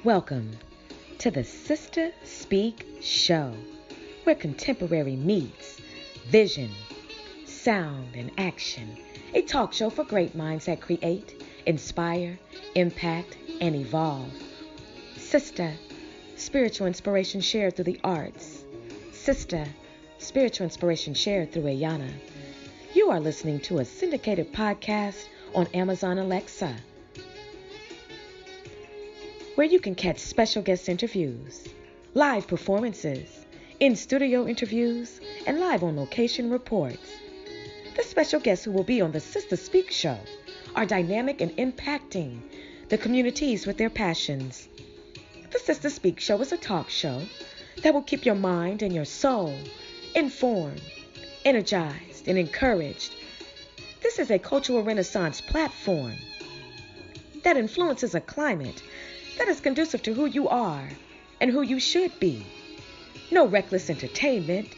Welcome to the Sister Speak Show, where contemporary meets vision, sound, and action. A talk show for great minds that create, inspire, impact, and evolve. Sister, spiritual inspiration shared through the arts. Sister, spiritual inspiration shared through Ayana. You are listening to a syndicated podcast on Amazon Alexa, where you can catch special guest interviews, live performances, in-studio interviews, and live on-location reports. The special guests who will be on the Sister Speak Show are dynamic and impacting the communities with their passions. The Sister Speak Show is a talk show that will keep your mind and your soul informed, energized, and encouraged. This is a cultural renaissance platform that influences a climate that is conducive to who you are and who you should be. No reckless entertainment,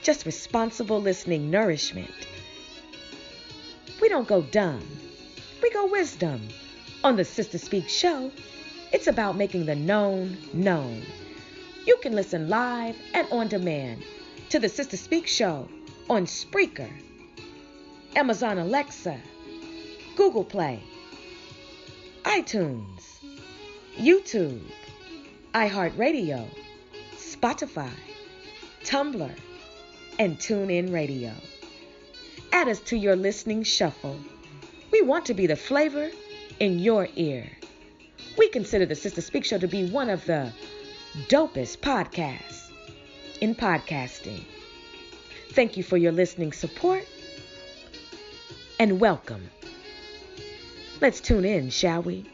just responsible listening nourishment. We don't go dumb, we go wisdom. On the Sister Speak Show, it's about making the known known. You can listen live and on demand to the Sister Speak Show on Spreaker, Amazon Alexa, Google Play, iTunes, YouTube, iHeartRadio, Spotify, Tumblr, and TuneIn Radio. Add us to your listening shuffle. We want to be the flavor in your ear. We consider the Sister Speak Show to be one of the dopest podcasts in podcasting. Thank you for your listening support and welcome. Let's tune in, shall we?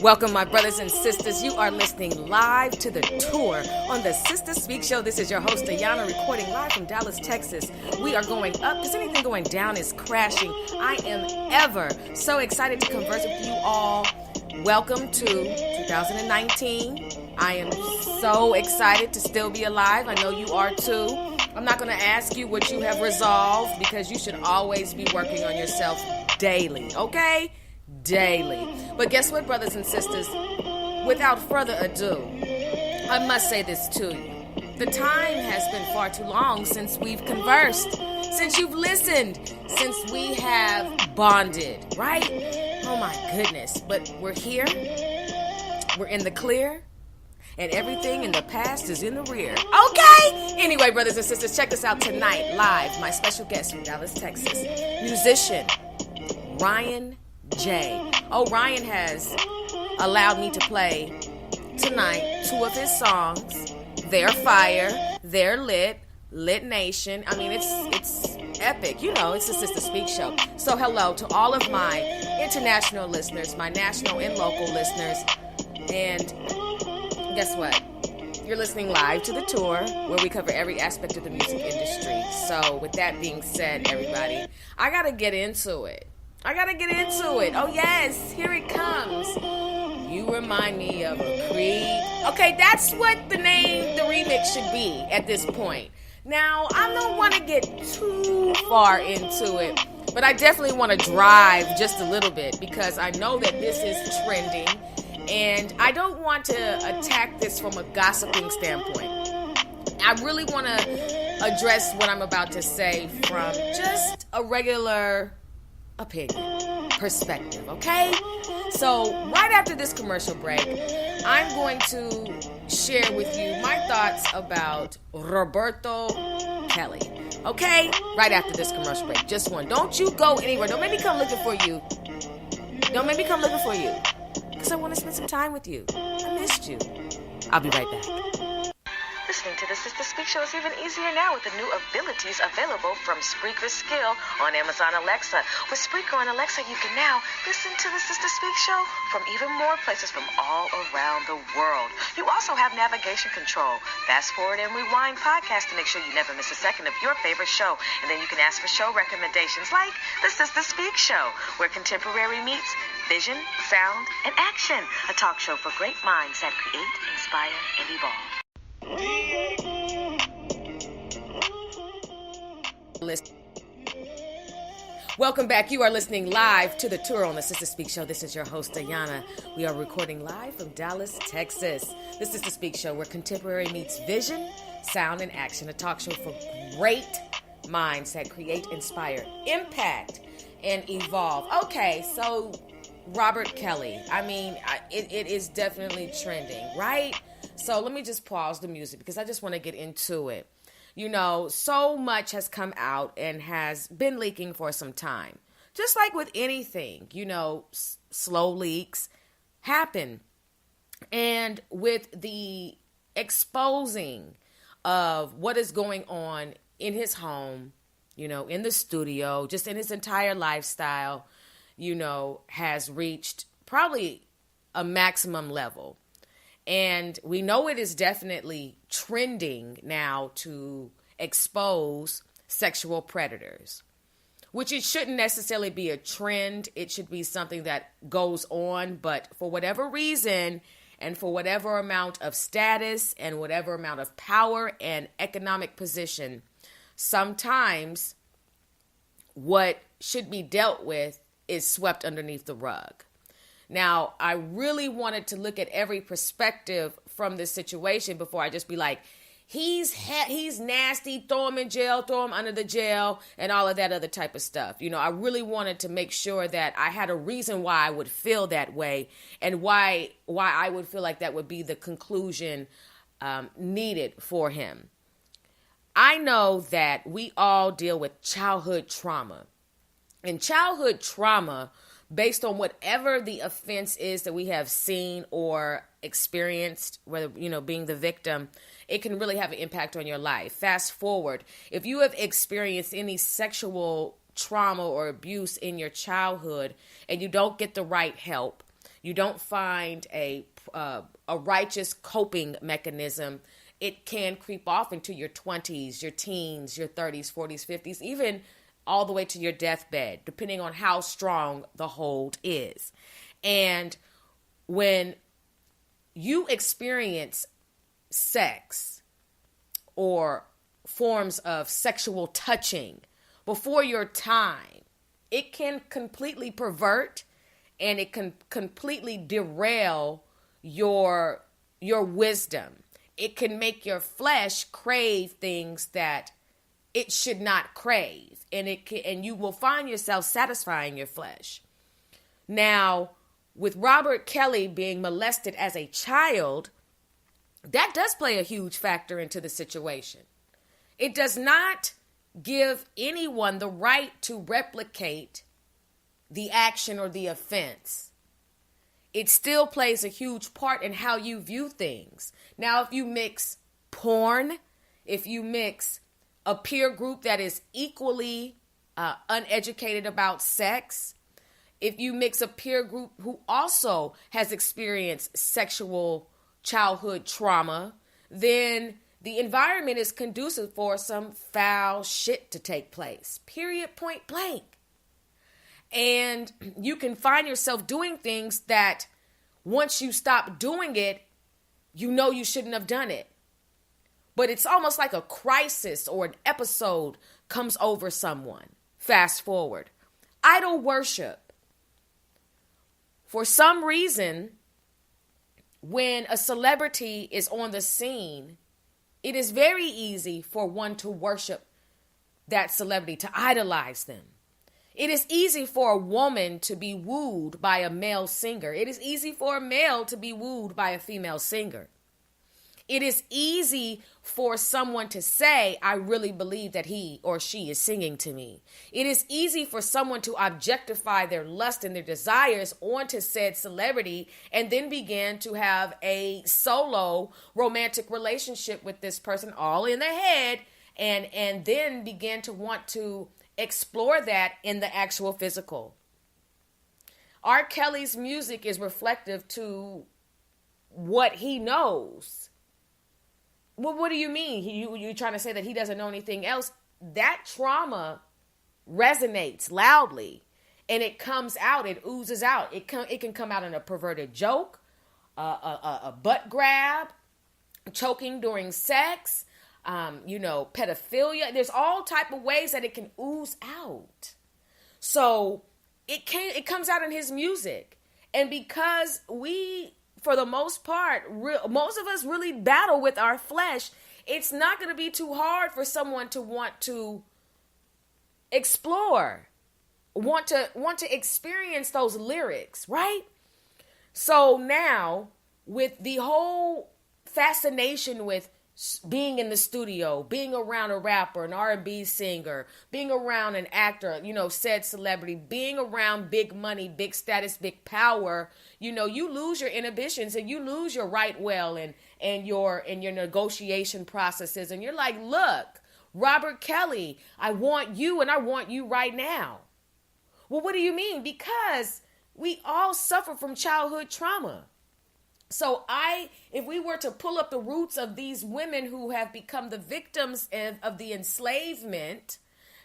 Welcome, my brothers and sisters. You are listening live to the tour on the Sister Speak Show. This is your host, Ayana, recording live from Dallas, Texas. We are going up because anything going down is crashing. I am ever so excited to converse with you all. Welcome to 2019. I am so excited to still be alive. I know you are too. I'm not going to ask you what you have resolved because you should always be working on yourself daily, okay? Daily. But guess what, brothers and sisters? Without further ado, I must say this to you. The time has been far too long since we've conversed, since you've listened, since we have bonded, right? Oh my goodness. But we're here. We're in the clear. And everything in the past is in the rear. Okay? Anyway, brothers and sisters, check this out tonight, live. My special guest from Dallas, Texas. Musician, Ryan J. Oh, Ryan has allowed me to play tonight 2 of his songs. They're fire. They're lit. Lit Nation. I mean, it's epic. You know, it's the Sister Speak Show. So hello to all of my international listeners, my national and local listeners. And guess what? You're listening live to the tour where we cover every aspect of the music industry. So with that being said, everybody, I got to get into it. Oh, yes, here it comes. You remind me of a Creed. Okay, that's what the remix should be at this point. Now, I don't want to get too far into it, but I definitely want to drive just a little bit because I know that this is trending, and I don't want to attack this from a gossiping standpoint. I really want to address what I'm about to say from just a regular opinion, perspective, okay? So right after this commercial break, I'm going to share with you my thoughts about Roberto Kelly, okay? Right after this commercial break, just one. Don't you go anywhere. Don't make me come looking for you. Because I want to spend some time with you. I missed you. I'll be right back. Listening to the Sister Speak Show is even easier now with the new abilities available from Spreaker Skill on Amazon Alexa. With Spreaker on Alexa, you can now listen to the Sister Speak Show from even more places from all around the world. You also have navigation control, fast forward and rewind podcast to make sure you never miss a second of your favorite show. And then you can ask for show recommendations like the Sister Speak Show, where contemporary meets vision, sound, and action. A talk show for great minds that create, inspire, and evolve. Welcome back. You are listening live to the tour on the Sister Speak Show. This is your host, Ayana. We are recording live from Dallas, Texas. The Sister Speak Show, where contemporary meets vision, sound, and action. A talk show for great minds that create, inspire, impact, and evolve. Okay, so Robert Kelly. I mean, it is definitely trending, right? So let me just pause the music because I just want to get into it. You know, so much has come out and has been leaking for some time. Just like with anything, you know, slow leaks happen. And with the exposing of what is going on in his home, you know, in the studio, just in his entire lifestyle, you know, has reached probably a maximum level. And we know it is definitely trending now to expose sexual predators, which it shouldn't necessarily be a trend. It should be something that goes on. But for whatever reason and for whatever amount of status and whatever amount of power and economic position, sometimes what should be dealt with is swept underneath the rug. Now, I really wanted to look at every perspective from this situation before I just be like, he's nasty, throw him in jail, throw him under the jail, and all of that other type of stuff. You know, I really wanted to make sure that I had a reason why I would feel that way and why I would feel like that would be the conclusion needed for him. I know that we all deal with childhood trauma. And childhood trauma, based on whatever the offense is that we have seen or experienced, whether, you know, being the victim, it can really have an impact on your life. Fast forward, if you have experienced any sexual trauma or abuse in your childhood and you don't get the right help, you don't find a righteous coping mechanism, it can creep off into your 20s, your teens, your 30s, 40s, 50s, even all the way to your deathbed, depending on how strong the hold is. And when you experience sex or forms of sexual touching before your time, it can completely pervert and it can completely derail your wisdom. It can make your flesh crave things that it should not crave, and you will find yourself satisfying your flesh. Now, with Robert Kelly being molested as a child, that does play a huge factor into the situation. It does not give anyone the right to replicate the action or the offense. It still plays a huge part in how you view things. Now, if you mix porn, if you mix a peer group that is equally uneducated about sex, if you mix a peer group who also has experienced sexual childhood trauma, then the environment is conducive for some foul shit to take place. Period, point blank. And you can find yourself doing things that once you stop doing it, you know you shouldn't have done it. But it's almost like a crisis or an episode comes over someone. Fast forward. Idol worship. For some reason, when a celebrity is on the scene, it is very easy for one to worship that celebrity, to idolize them. It is easy for a woman to be wooed by a male singer. It is easy for a male to be wooed by a female singer. It is easy for someone to say, I really believe that he or she is singing to me. It is easy for someone to objectify their lust and their desires onto said celebrity and then begin to have a solo romantic relationship with this person all in their head and then begin to want to explore that in the actual physical. R. Kelly's music is reflective to what he knows. Well, what do you mean? You're trying to say that he doesn't know anything else? That trauma resonates loudly, and it comes out. It oozes out. It can come out in a perverted joke, a butt grab, choking during sex, pedophilia. There's all type of ways that it can ooze out. So it comes out in his music. And because we, for the most part, most of us really battle with our flesh, it's not going to be too hard for someone to want to explore, want to experience those lyrics, right? So now, with the whole fascination with being in the studio, being around a rapper, an R&B singer, being around an actor, said celebrity, being around big money, big status, big power, you lose your inhibitions and you lose your right well and your negotiation processes. And you're like, look, Robert Kelly, I want you and I want you right now. Well, what do you mean? Because we all suffer from childhood trauma. So if we were to pull up the roots of these women who have become the victims of the enslavement,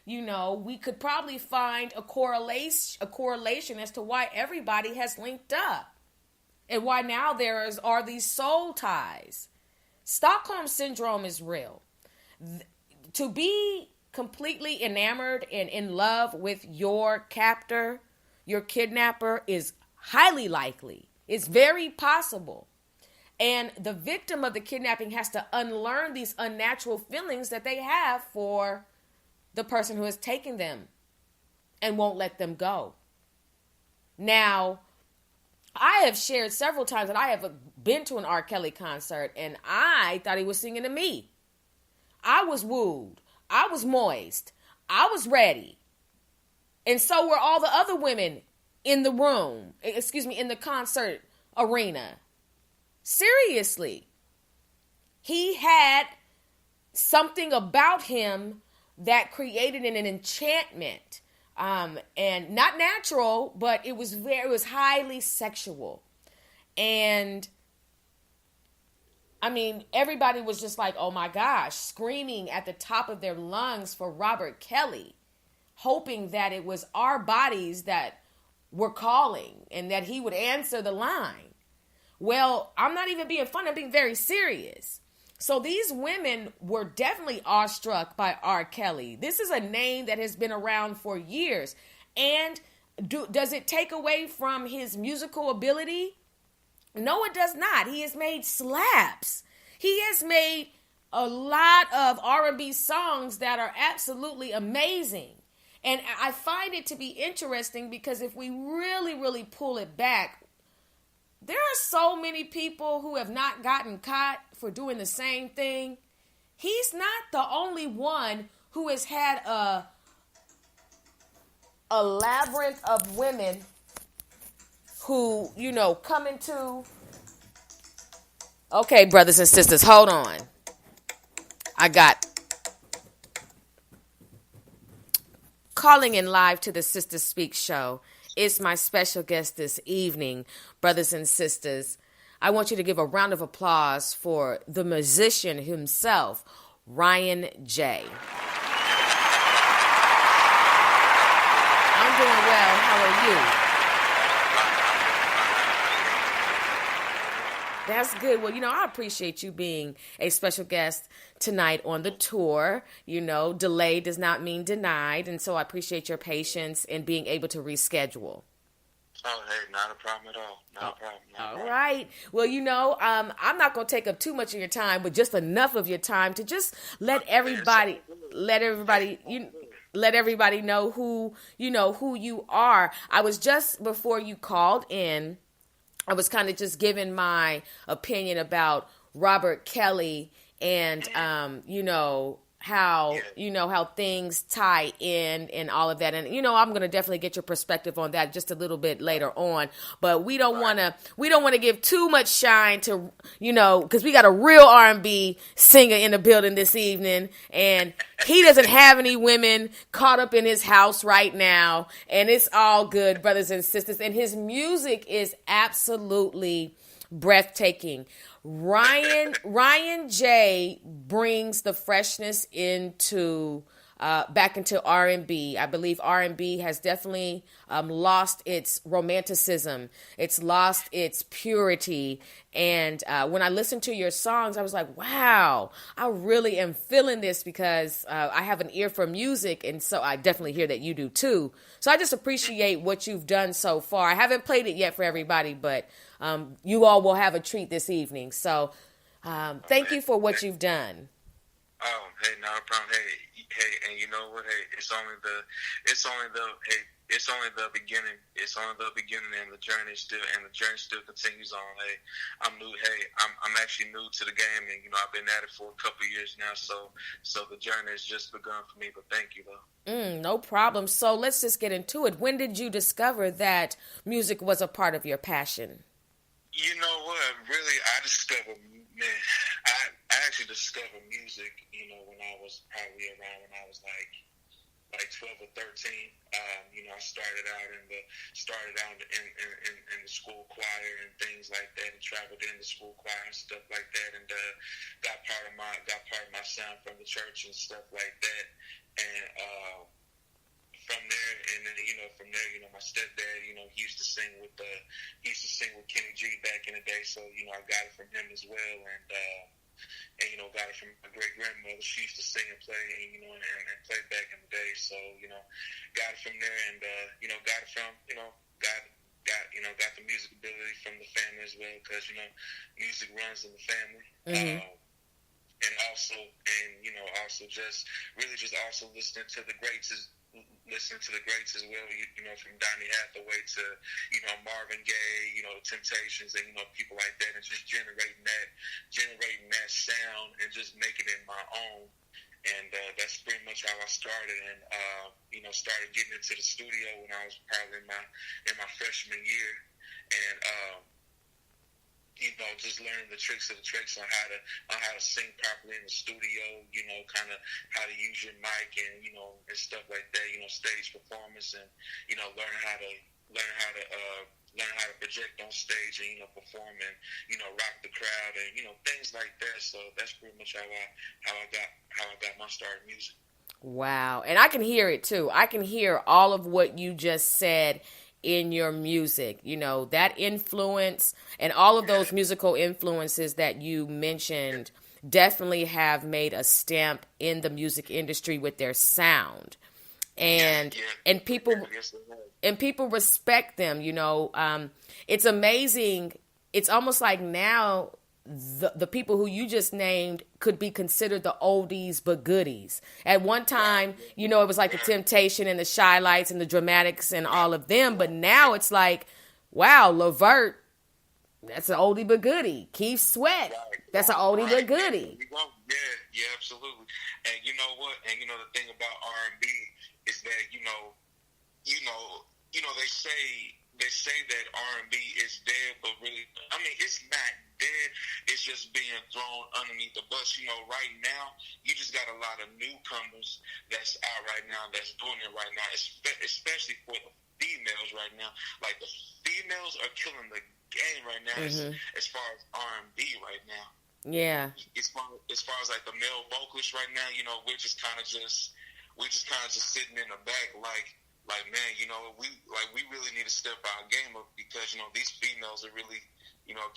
we could probably find a correlation as to why everybody has linked up and why now are these soul ties. Stockholm syndrome is real. To be completely enamored and in love with your captor, your kidnapper, is highly likely. It's very possible. And the victim of the kidnapping has to unlearn these unnatural feelings that they have for the person who has taken them and won't let them go. Now, I have shared several times that I have been to an R. Kelly concert and I thought he was singing to me. I was wooed. I was moist. I was ready. And so were all the other women in the room, in the concert arena. Seriously. He had something about him that created an enchantment. And not natural, but it was highly sexual. And I mean, everybody was just like, oh my gosh, screaming at the top of their lungs for Robert Kelly, hoping that it was our bodies that were calling and that he would answer the line. Well, I'm not even being funny. I'm being very serious. So these women were definitely awestruck by R. Kelly. This is a name that has been around for years. And does it take away from his musical ability? No, it does not. He has made slaps. He has made a lot of R&B songs that are absolutely amazing. And I find it to be interesting because if we really, really pull it back, there are so many people who have not gotten caught for doing the same thing. He's not the only one who has had a labyrinth of women who, come into... Okay, brothers and sisters, hold on. I got... Calling in live to the Sister Speak show is my special guest this evening, brothers and sisters. I want you to give a round of applause for the musician himself, Ryan J. I'm doing well. How are you? That's good. Well, I appreciate you being a special guest tonight on the tour. Delay does not mean denied. And so I appreciate your patience in being able to reschedule. Oh, hey, not a problem at all. Not a problem. All right. Well, I'm not going to take up too much of your time, but just enough of your time to just let everybody know who you are. I was just, before you called in, I was kind of just giving my opinion about Robert Kelly and, how things tie in and all of that. And, I'm going to definitely get your perspective on that just a little bit later on. But we don't want to give too much shine to, because we got a real R&B singer in the building this evening. And he doesn't have any women caught up in his house right now. And it's all good, brothers and sisters. And his music is absolutely breathtaking. Ryan J brings the freshness into back into R&B. I believe R&B has definitely lost its romanticism. It's lost its purity. And when I listened to your songs, I was like, wow, I really am feeling this because I have an ear for music. And so I definitely hear that you do too. So I just appreciate what you've done so far. I haven't played it yet for everybody, but you all will have a treat this evening. So thank you for what you've done. Oh, hey, not a problem. Hey, and you know what? Hey, it's only the beginning. It's only the beginning, and the journey still continues on. Hey, I'm new. Hey, I'm actually new to the game, and I've been at it for a couple of years now. So the journey has just begun for me. But thank you, though. No problem. So let's just get into it. When did you discover that music was a part of your passion? You know what? Really, I actually discovered music, when I was probably around when I was like 12 or 13. I started out in the school choir and things like that, and traveled in the school choir and stuff like that, and got part of my sound from the church and stuff like that. And from there, my stepdad, he used to sing with Kenny G back in the day, so I got it from him as well, and got it from my great grandmother. She used to sing and play, and play back in the day, so got it from there, and got it from got the music ability from the family as well, because music runs in the family. Mm-hmm. And also just listening to the greats as well, from Donny Hathaway to, Marvin Gaye, Temptations, and, people like that, and just generating that sound and just making it my own. And that's pretty much how I started, and, started getting into the studio when I was probably in my freshman year. And, just learning the tricks on how to sing properly in the studio, kind of how to use your mic and, and stuff like that, stage performance, and, learn how to project on stage and, perform and, rock the crowd and, things like that. So that's pretty much how I got my start in music. Wow. And I can hear it too. I can hear all of what you just said in your music, that influence and all of those musical influences that you mentioned definitely have made a stamp in the music industry with their sound. And people respect them, it's amazing. It's almost like now the people who you just named could be considered the oldies but goodies. At one time, it was like the Temptation and the Shy Lights and the Dramatics and all of them. But now it's like, wow, Levert, that's an oldie but goodie. Keith Sweat, that's an oldie but goodie. Yeah, absolutely. And you know what? And the thing about R&B is that they say that R&B is dead, but really, I mean, it's not dead. It's just being thrown underneath the bus. Right now, you just got a lot of newcomers that's out right now, that's doing it right now, especially for the females right now. Like, the females are killing the game right now, as far as R&B right now. Yeah. As far as like the male vocalists right now, we're just kind of just sitting in the back, like, man, we really need to step our game up, because these females are really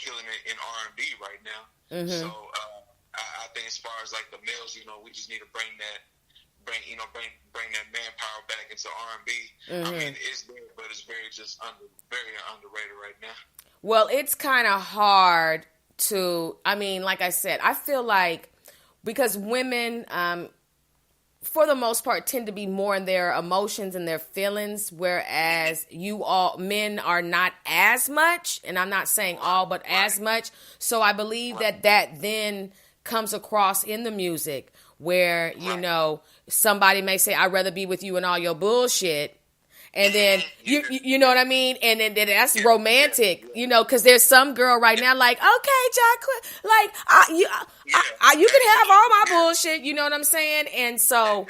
killing it in R&B right now. So I think as far as like the males, we just need to bring that manpower back into R&B. I mean, it's there, but it's very underrated right now. Well, it's kind of hard to, like I said, I feel like because women, for the most part, tend to be more in their emotions and their feelings, whereas men are not as much, and I'm not saying all, but as much. So I believe that then comes across in the music where, somebody may say, I'd rather be with you and all your bullshit. And then, you know what I mean? And then that's romantic, because there's some girl right now like, okay, Jacqueline, like, you can have all my bullshit, you know what I'm saying? And so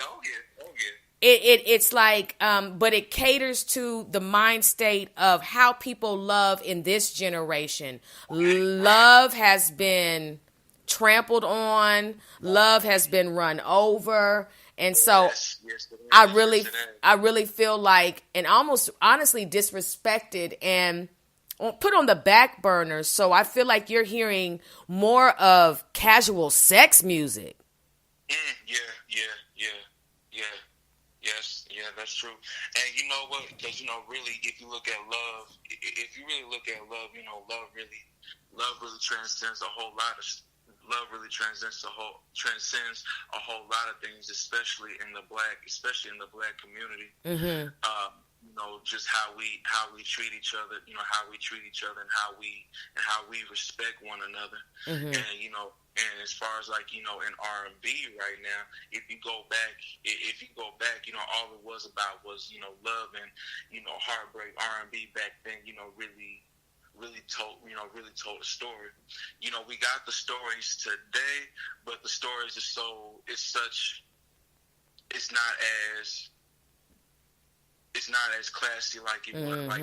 it's like, but it caters to the mind state of how people love in this generation. Love has been trampled on. Love has been run over. And so Yes, I really feel like, and almost honestly disrespected and put on the back burner. So I feel like you're hearing more of casual sex music. Yeah. That's true. And you know what? Because really, if you look at love, if you really look at love, love really transcends a whole lot of. Love really transcends a whole lot of things, especially in the black community. Mm-hmm. Just how we treat each other, how we treat each other, and how we respect one another. Mm-hmm. And as far as in R&B right now, if you go back, all it was about was love and heartbreak. R&B back then, really told a story. We got the stories today, but the stories it's not as classy like it was, like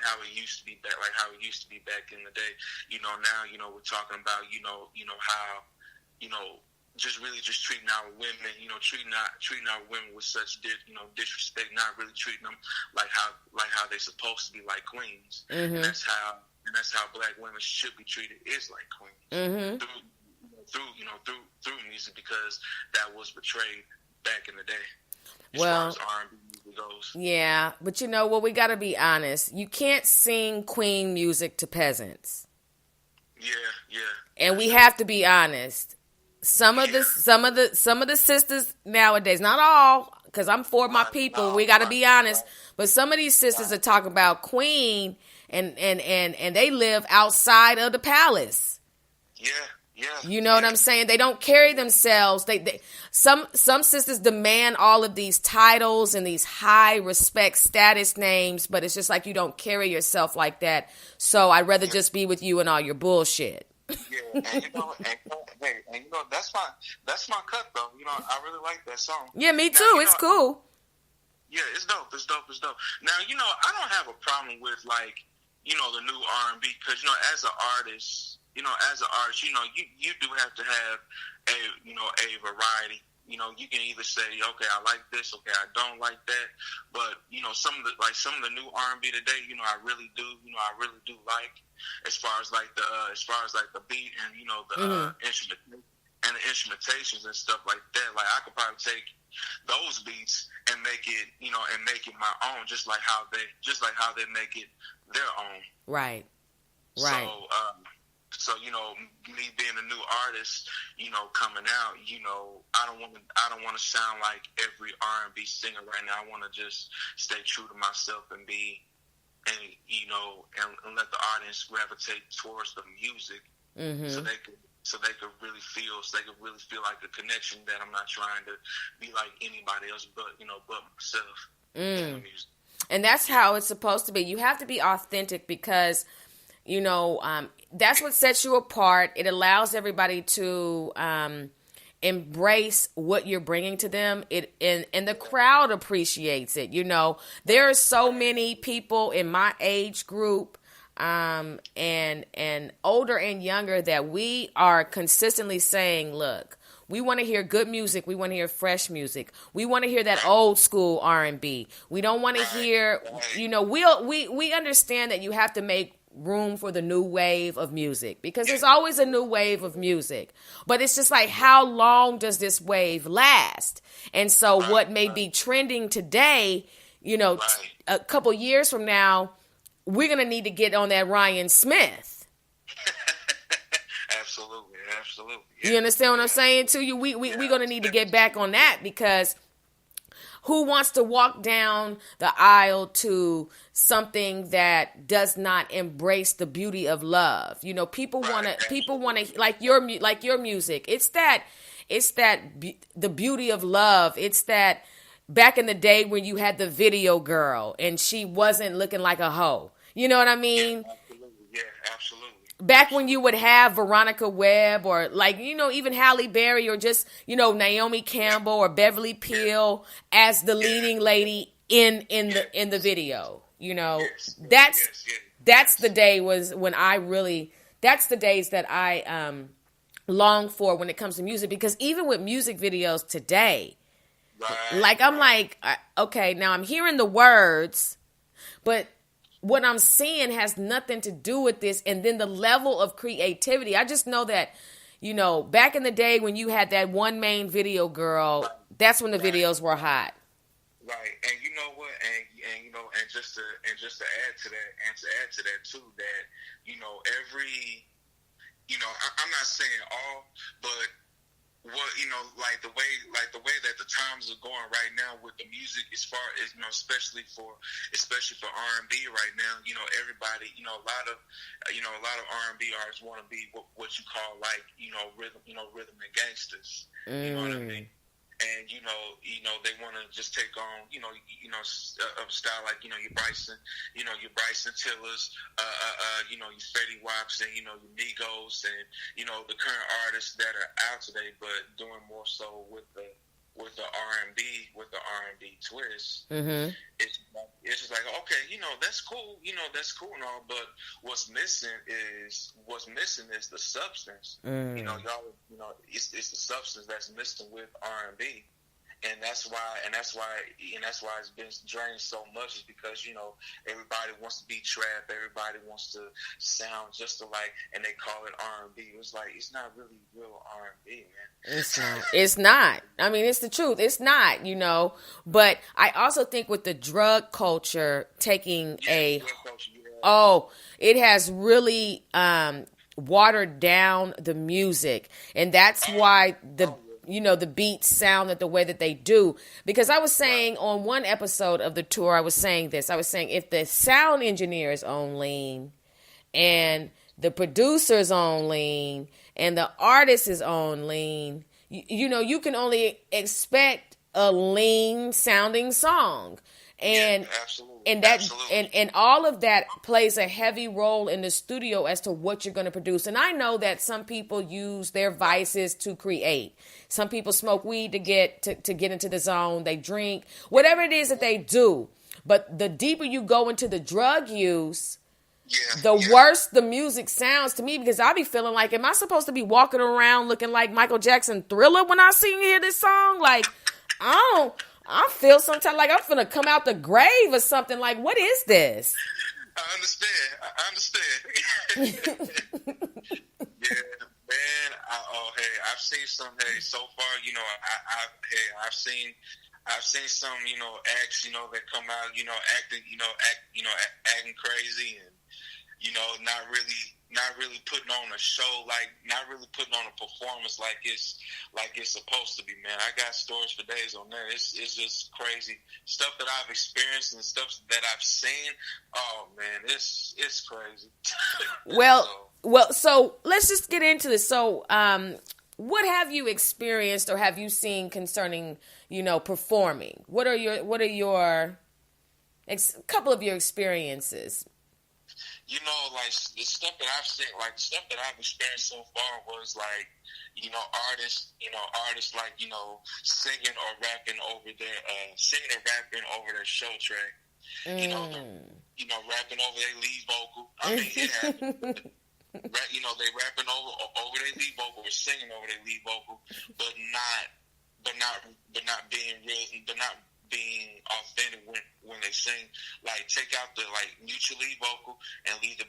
how it used to be back, in the day. Now we're talking about how just treating our women, treating our women with such disrespect, not really treating them like how they're supposed to be, like queens. Mm-hmm. And that's how black women should be treated, is like queens. Mm-hmm. Through music, because that was portrayed back in the day. As well, far as R&B music goes. Yeah, but we got to be honest. You can't sing queen music to peasants. Yeah. And we have to be honest. Some of the sisters nowadays, not all, because I'm for my people. We got to be honest. But some of these sisters are talking about queen, and they live outside of the palace. Yeah. You know what I'm saying? They don't carry themselves. Some sisters demand all of these titles and these high respect status names, but it's just like you don't carry yourself like that. So I'd rather just be with you and all your bullshit. Yeah, and that's my cut though. I really like that song. Yeah, me too. It's cool. Yeah, it's dope. Now, I don't have a problem with the new R&B, because as an artist, you do have to have a variety. You can either say, okay, I like this, okay, I don't like that. But some of the new R&B today, I really do like, as far as the beat and the instrumentations and stuff like that. Like, I could probably take those beats and make it my own, just like how they make it their own. Right. So, me being a new artist, coming out, I don't want to sound like every R&B singer right now. I want to just stay true to myself and and let the audience gravitate towards the music, so they could really feel like a connection, that I'm not trying to be like anybody else, but myself in the music. And that's how it's supposed to be. You have to be authentic, because that's what sets you apart. It allows everybody to embrace what you're bringing to them. And the crowd appreciates it. There are so many people in my age group, and older and younger, that we are consistently saying, look, we want to hear good music. We want to hear fresh music. We want to hear that old school R&B. We don't want to hear, we understand that you have to make room for the new wave of music, because there's always a new wave of music, but it's just like, how long does this wave last? And so what may be trending today, a couple years from now, we're going to need to get on that Ryan Smith. Absolutely. Yeah. You understand what I'm saying to you? We're going to need to get back on that, because who wants to walk down the aisle to something that does not embrace the beauty of love? People want to like your music. It's the beauty of love. It's that back in the day when you had the video girl and she wasn't looking like a hoe. You know what I mean? Yeah, absolutely. Back when you would have Veronica Webb, or even Halle Berry, or just, Naomi Campbell or Beverly Peel as the leading lady in the video. That's the day that's the days that I long for when it comes to music, because even with music videos today, Right. like I'm like, okay, now I'm hearing the words, but what I'm seeing has nothing to do with this. And then the level of creativity, I just know that, you know, back in the day when you had that one main video girl, that's when the videos were hot. Right, and you know what, and you know, and just to add to that too, that you know, you know, I'm not saying all, but what, you know, like the way that the times are going right now with the music, as far as, you know, especially for R&B right now, you know, everybody, you know, a lot of R&B artists want to be what you call, like, you know, rhythm and gangsters. You know what I mean? And you know, they want to just take on, you know, a style like, you know, your Bryson Tillers, you know, your Fetty Waps, and you know, your Migos, and you know, the current artists that are out today, but doing more so with the R&B twist. Mm-hmm. It's just like, okay, you know, that's cool, and all, but what's missing is the substance. You know, it's the substance that's missing with R&B. And that's why it's been drained so much, is because, you know, everybody wants to be trap, everybody wants to sound just alike, and they call it R&B. It's like, it's not really real R&B, man. It's not. It's not. I mean, it's the truth. It's not, you know. But I also think with the drug culture taking it has really watered down the music, and that's why the beats sound the way that they do. Because I was saying on one episode of the tour, I was saying if the sound engineer is on lean, and the producer's on lean, and the artist is on lean, you know, you can only expect a lean sounding song. And and all of that plays a heavy role in the studio as to what you're going to produce. And I know that some people use their vices to create. Some people smoke weed to get into the zone. They drink, whatever it is that they do. But the deeper you go into the drug use, the worse the music sounds to me, because I be feeling like, am I supposed to be walking around looking like Michael Jackson Thriller when I hear this song? Like, I feel sometimes like I'm finna come out the grave or something. Like, what is this? I understand. Yeah, man. I've seen some. Hey, so far, you know, I've seen some, you know, acts, you know, that come out, you know, acting crazy, and you know, not really putting on a show, like not really putting on a performance like it's supposed to be, man. I got stories for days on that. It's just crazy stuff that I've experienced and stuff that I've seen. Oh man, it's crazy. So let's just get into this. So, what have you experienced or have you seen concerning, you know, performing? What are your couple of your experiences? You know, like the stuff that I've seen, like the stuff that I've experienced so far was like, you know, artists like, you know, singing or rapping over their show track. You know, rapping over their lead vocal. I mean, it happened. You know, they rapping over their lead vocal, or singing over their lead vocal, but not being authentic when they sing. Like, take out the mute your lead vocal and leave the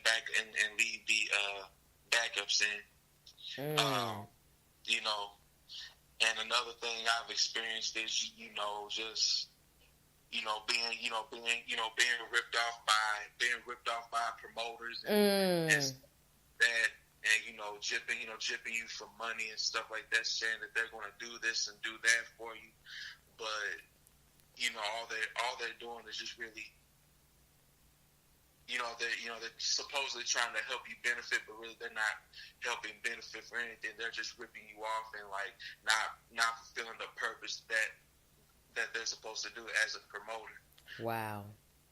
backups in. You know, and another thing I've experienced is, you know, just, you know, being ripped off by promoters and that, and you know, jipping you for money and stuff like that, saying that they're going to do this and do that for you, but you know, all they're doing is just really, they're supposedly trying to help you benefit, but really they're not helping benefit for anything. They're just ripping you off and like not fulfilling the purpose that they're supposed to do as a promoter.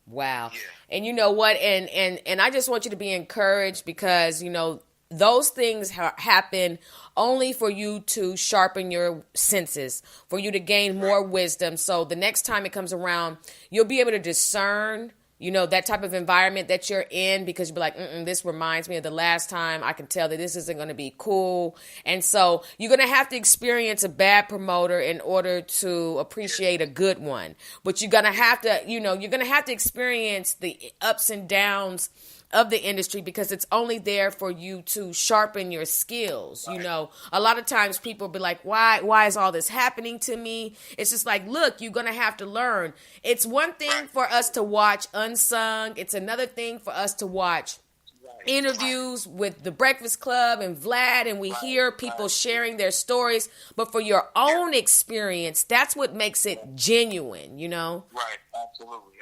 Wow. Yeah. And you know what? And I just want you to be encouraged, because, you know, those things happen only for you to sharpen your senses, for you to gain more wisdom. So the next time it comes around, you'll be able to discern, that type of environment that you're in, because you'll be like, this reminds me of the last time. I can tell that this isn't going to be cool. And so you're going to have to experience a bad promoter in order to appreciate a good one. But you're going to have to, you're going to have to experience the ups and downs of the industry, because it's only there for you to sharpen your skills. Right. A lot of times people be like, why is all this happening to me? It's just like, look, you're going to have to learn. It's one thing for us to watch Unsung. It's another thing for us to watch interviews with the Breakfast Club and Vlad, and we hear people sharing their stories. But for your own experience, that's what makes it genuine, Right. Absolutely.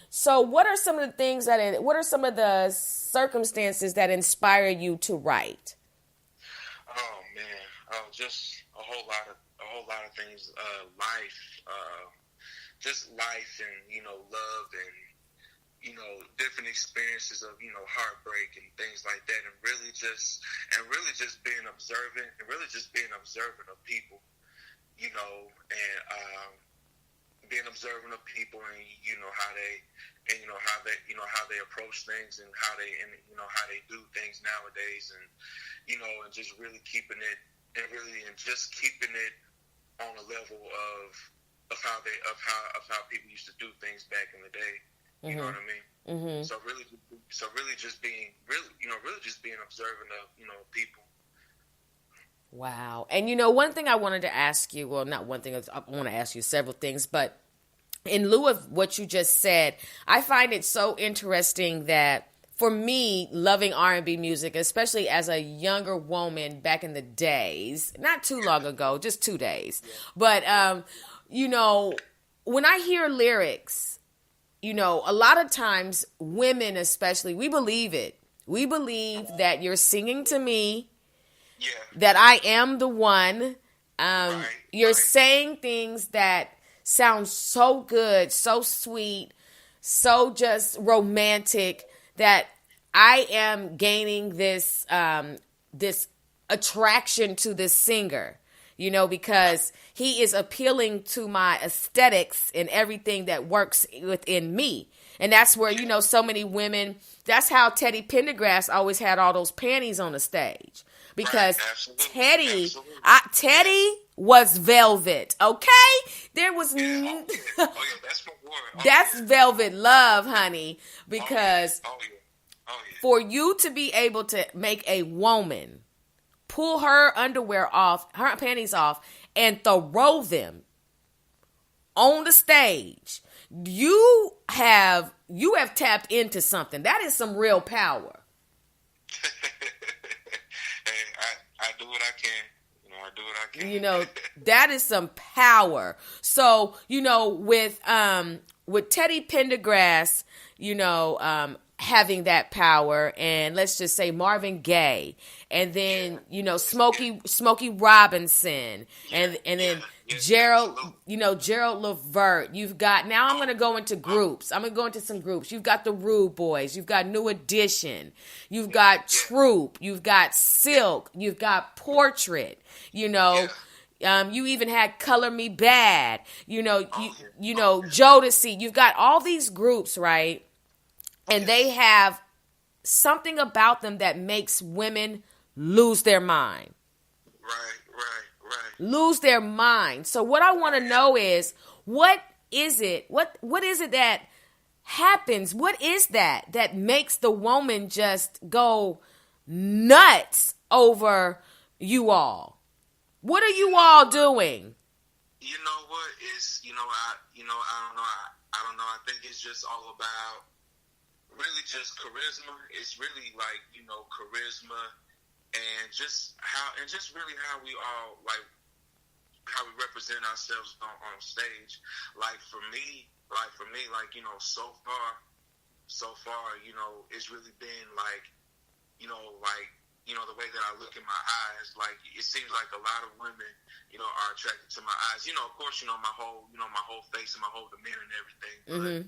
So what are some of the circumstances that inspire you to write? Oh man, just a whole lot of things. Just life, and love, and different experiences of heartbreak and things like that, and really just being observant, of people, and being observant of people, and how they approach things, and how they do things nowadays, and and just really keeping it on a level of how people used to do things back in the day. You know what I mean? Mm-hmm. So really just being observant of people. Wow. And one thing I wanted to ask you, well, not one thing, I want to ask you several things, but in lieu of what you just said, I find it so interesting that for me, loving R&B music, especially as a younger woman back in the days, not too long ago, just 2 days, but, when I hear lyrics, a lot of times women especially, we believe it. We believe that you're singing to me, that I am the one. You're saying things that sound so good, so sweet, so just romantic, that I am gaining this this attraction to this singer, because he is appealing to my aesthetics and everything that works within me. And that's where, so many women, that's how Teddy Pendergrass always had all those panties on the stage. Because Teddy was velvet, okay? There was that's velvet love, honey. Because for you to be able to make a woman pull her underwear off, her panties off, and throw them on the stage, you have tapped into something. That is some real power. I do what I can. I do what I can. That is some power. So, with Teddy Pendergrass, having that power, and let's just say Marvin Gaye, and then, Smokey Robinson, and then Gerald Levert. You've got, now I'm going to go into groups. I'm going to go into some groups. You've got the Rude Boys. You've got New Edition. You've got Troop. You've got Silk. You've got Portrait. You even had Color Me Bad. Jodeci. You've got all these groups, right? And they have something about them that makes women lose their mind. Right. Lose their mind. So what I want to know is, what is it? What is it that happens? What is that makes the woman just go nuts over you all? What are you all doing? You know what? I don't know. I think it's just all about really just charisma. It's really like, charisma, and just really how we all, like, how we represent ourselves on stage. Like for me, so far, it's really been like, the way that I look in my eyes, like, it seems like a lot of women, are attracted to my eyes. Of course, my whole face and my whole demeanor and everything. But,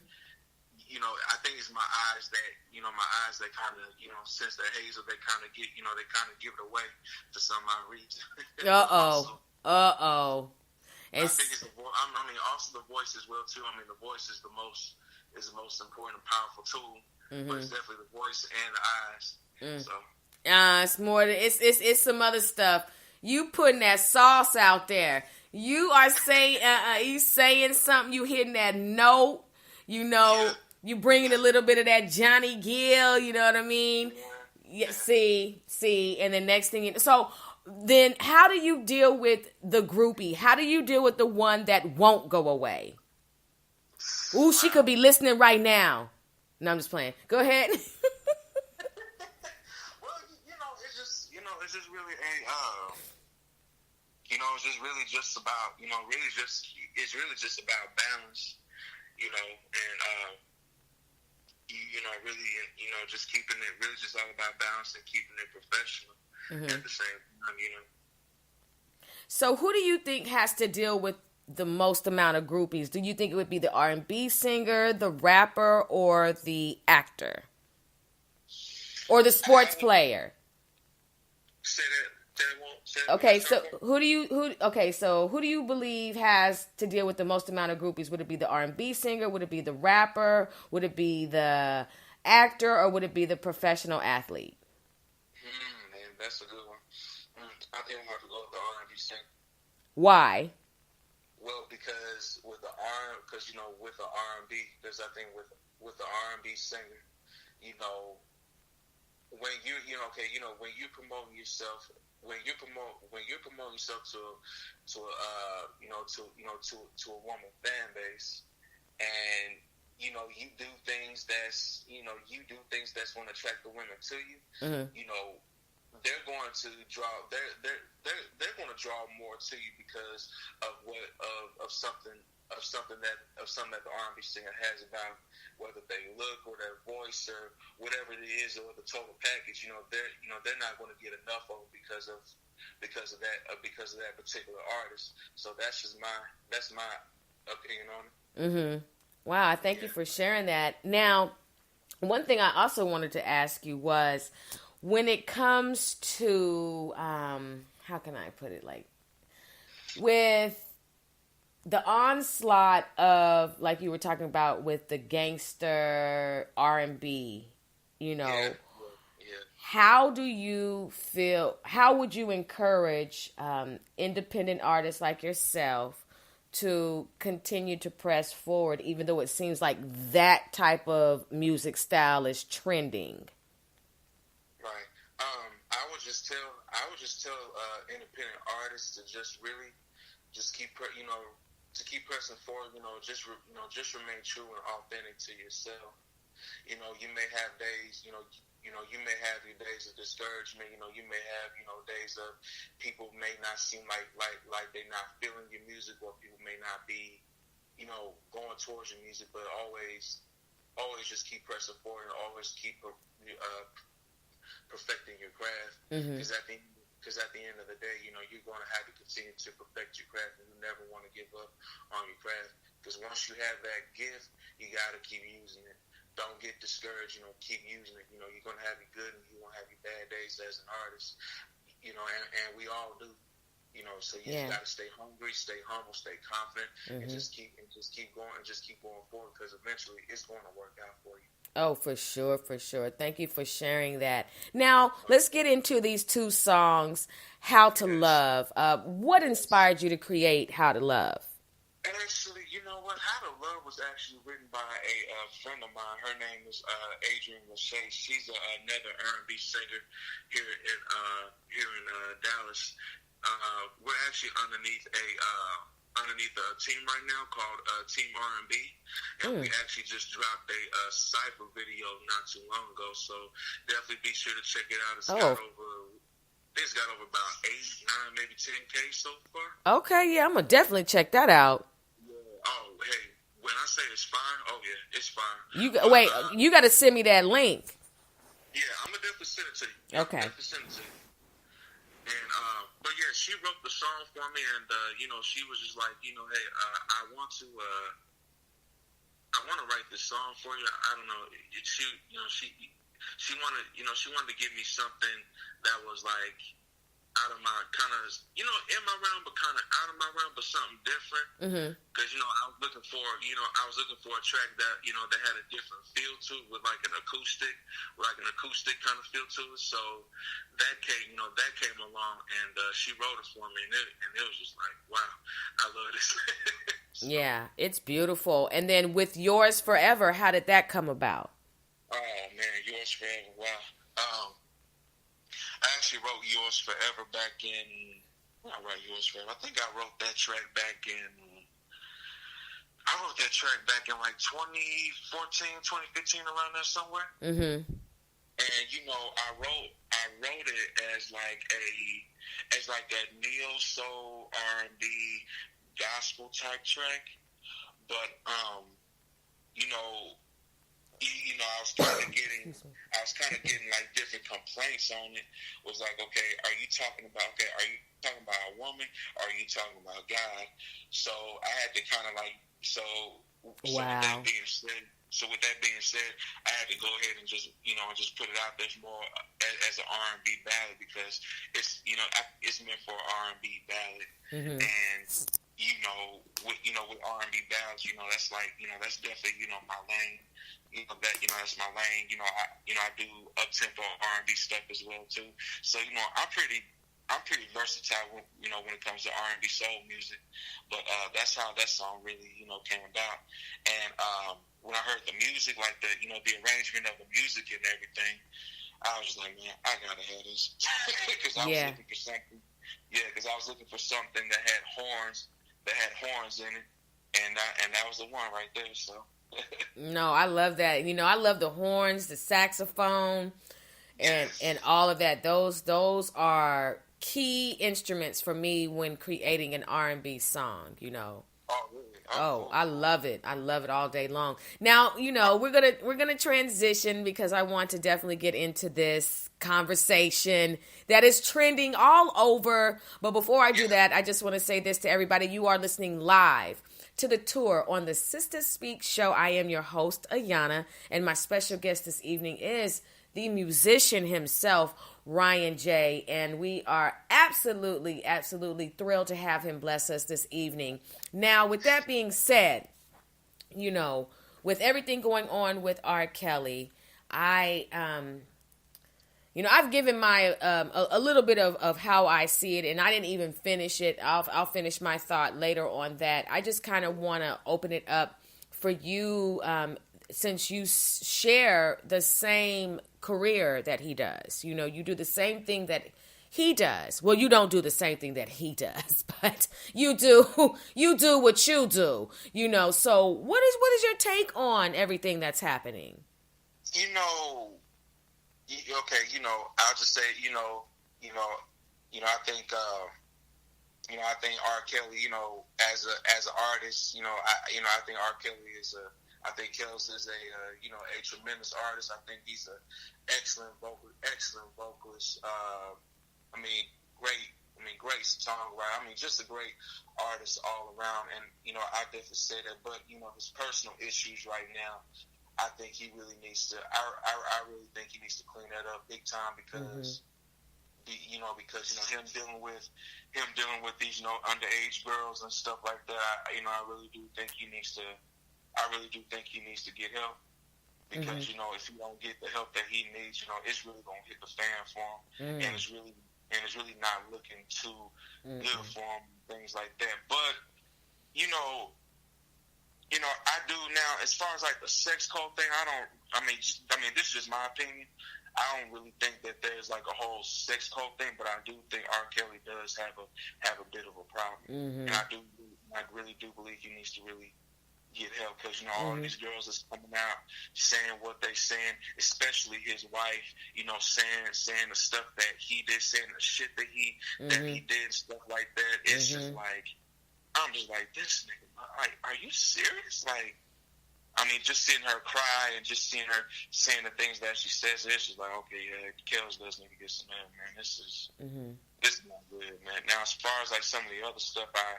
I think it's my eyes that kind of, since they're hazel, they kind of give it away for some odd reason. Uh-oh. I think it's also the voice as well, too. I mean, the voice is the most is the most important, powerful tool. But it's definitely the voice and the eyes. So. It's more. It's some other stuff. You putting that sauce out there. You are saying, you saying something. You hitting that note. You know, you bringing a little bit of that Johnny Gill. You know what I mean? Yeah. See, and the next thing. So then, how do you deal with the groupie? How do you deal with the one that won't go away? Ooh, she could be listening right now. No, I'm just playing. Go ahead. It's just really it's just really just about, it's really just about balance, and, really, just keeping it, really just all about balance and keeping it professional at the same time, So who do you think has to deal with the most amount of groupies? Do you think it would be the R&B singer, the rapper, or the actor? Or the sports player? Okay, so who do you believe has to deal with the most amount of groupies? Would it be the R&B singer? Would it be the rapper? Would it be the actor? Or would it be the professional athlete? Man, that's a good one. I think I'm going to have to go with the R&B singer. Why? Well, because with the R&B, because I think with the R&B singer, when you're promoting yourself, when you're promoting yourself to a woman fan base, and you do things that's going to attract the women to you. They're going to draw. They're going to draw more to you because of something that the R&B singer has about, whether they look or their voice or whatever it is, or the total package. They're not going to get enough of it because of that particular artist. So that's my opinion on it. Wow, thank you for sharing that. Now, one thing I also wanted to ask you was, when it comes to how can I put it, like, with the onslaught of, like you were talking about with the gangster R&B, how do you feel, how would you encourage independent artists like yourself to continue to press forward, even though it seems like that type of music style is trending? Right. I would just tell independent artists to just really just keep pressing forward. Just remain true and authentic to yourself. You may have days. You may have your days of discouragement. You may have days of people may not seem like they're not feeling your music, or people may not be going towards your music. But always just keep pressing forward and always keep perfecting your craft, because at the end of the day, you're going to have to continue to perfect your craft, and you never want to give up on your craft, because once you have that gift, you got to keep using it. Don't get discouraged, keep using it. You're going to have your good and you're going to have your bad days as an artist, and we all do. So you got to stay hungry, stay humble, stay confident, and just keep going forward, because eventually it's going to work out for you. Oh, for sure. Thank you for sharing that. Now, let's get into these two songs, How to Love. What inspired you to create How to Love? Actually, you know what? How to Love was actually written by a friend of mine. Her name is Adrienne Lachey. She's another R&B singer here in Dallas. We're actually underneath a team right now called Team R&B, and we actually just dropped a cypher video not too long ago. So definitely be sure to check it out. It's got over about 8, 9, maybe 10K so far. Okay, yeah, I'm gonna definitely check that out. Yeah. Oh, hey, when I say it's fire, oh yeah, it's fire. You got to send me that link. Yeah, I'm gonna definitely send it to you. Okay. And but yeah, she wrote the song for me, and she was just like, hey, I want to write this song for you. I don't know. She wanted to give me something that was like, out of my kind of, you know, in my realm, but kind of out of my realm, but something different. Because, you know, I was looking for a track that, you know, that had a different feel to it, with like an acoustic kind of feel to it. So that came along, and she wrote it for me, and it was just like, wow, I love this. So, yeah, it's beautiful. And then with Yours Forever, how did that come about? Oh man, Yours Forever, wow. I actually wrote Yours Forever back in, when I wrote Yours Forever, I think I wrote that track back in like 2014, 2015, around there somewhere. And you know, I wrote it as like that neo soul R&B gospel type track, but I was kind of getting like different complaints on it. It was like, okay, are you talking about a woman, or are you talking about God? So I had to kind of like, wow. With that being said, I had to go ahead and just put it out there more as an R&B ballad, because it's meant for an R&B ballad. And with R&B ballads, that's like, that's definitely, my lane. That's my lane. I do up-tempo R&B stuff as well too. So, I'm pretty versatile when it comes to R&B soul music. But that's how that song really, came about. And when I heard the music, like the arrangement of the music and everything, I was just like, man, I gotta have this. Because I was looking for something. Yeah, because I was looking for something that had horns in it, and that was the one right there. So. No, I love that. I love the horns, the saxophone, and all of that. Those are key instruments for me when creating an R&B song. Oh, really? Oh, I love it. I love it all day long. Now, we're gonna transition, because I want to definitely get into this conversation that is trending all over. But before I do that, I just want to say this to everybody. You are listening live to The Tour on the Sister Speak Show. I am your host, Ayana, and my special guest this evening is the musician himself, Ryan J. And we are absolutely, absolutely thrilled to have him bless us this evening. Now, with that being said, with everything going on with R. Kelly, I've given my a little bit of how I see it, and I didn't even finish it. I'll finish my thought later on that. I just kind of want to open it up for you, since you share the same career that he does. You do the same thing that he does. Well, you don't do the same thing that he does, but you do what you do. So what is your take on everything that's happening? Okay, I'll just say, I think R. Kelly, as an artist, I think R. Kelly I think Kells is a tremendous artist. I think he's an excellent vocalist. Great songwriter. Just a great artist all around. And, I definitely say that, but, his personal issues right now, I think he really needs to. I really think he needs to clean that up big time, because, him dealing with these underage girls and stuff like that. I really do think he needs to. I really do think he needs to get help, because if he don't get the help that he needs, it's really gonna hit the fan for him, and it's really not looking too good for him. Things like that, but I do now, as far as like the sex code thing, this is just my opinion. I don't really think that there's like a whole sex code thing, but I do think R. Kelly does have a bit of a problem. And I really do believe he needs to really get help, because all of these girls that's coming out saying what they saying, especially his wife, saying the stuff that he did, saying the shit that he did, stuff like that. It's just like, I'm just like, this nigga, like, are you serious? Like, just seeing her cry and just seeing her saying the things that she says, it's just like, okay, yeah, Kells does need to get some help, man. This is not good, man. Now, as far as like some of the other stuff, I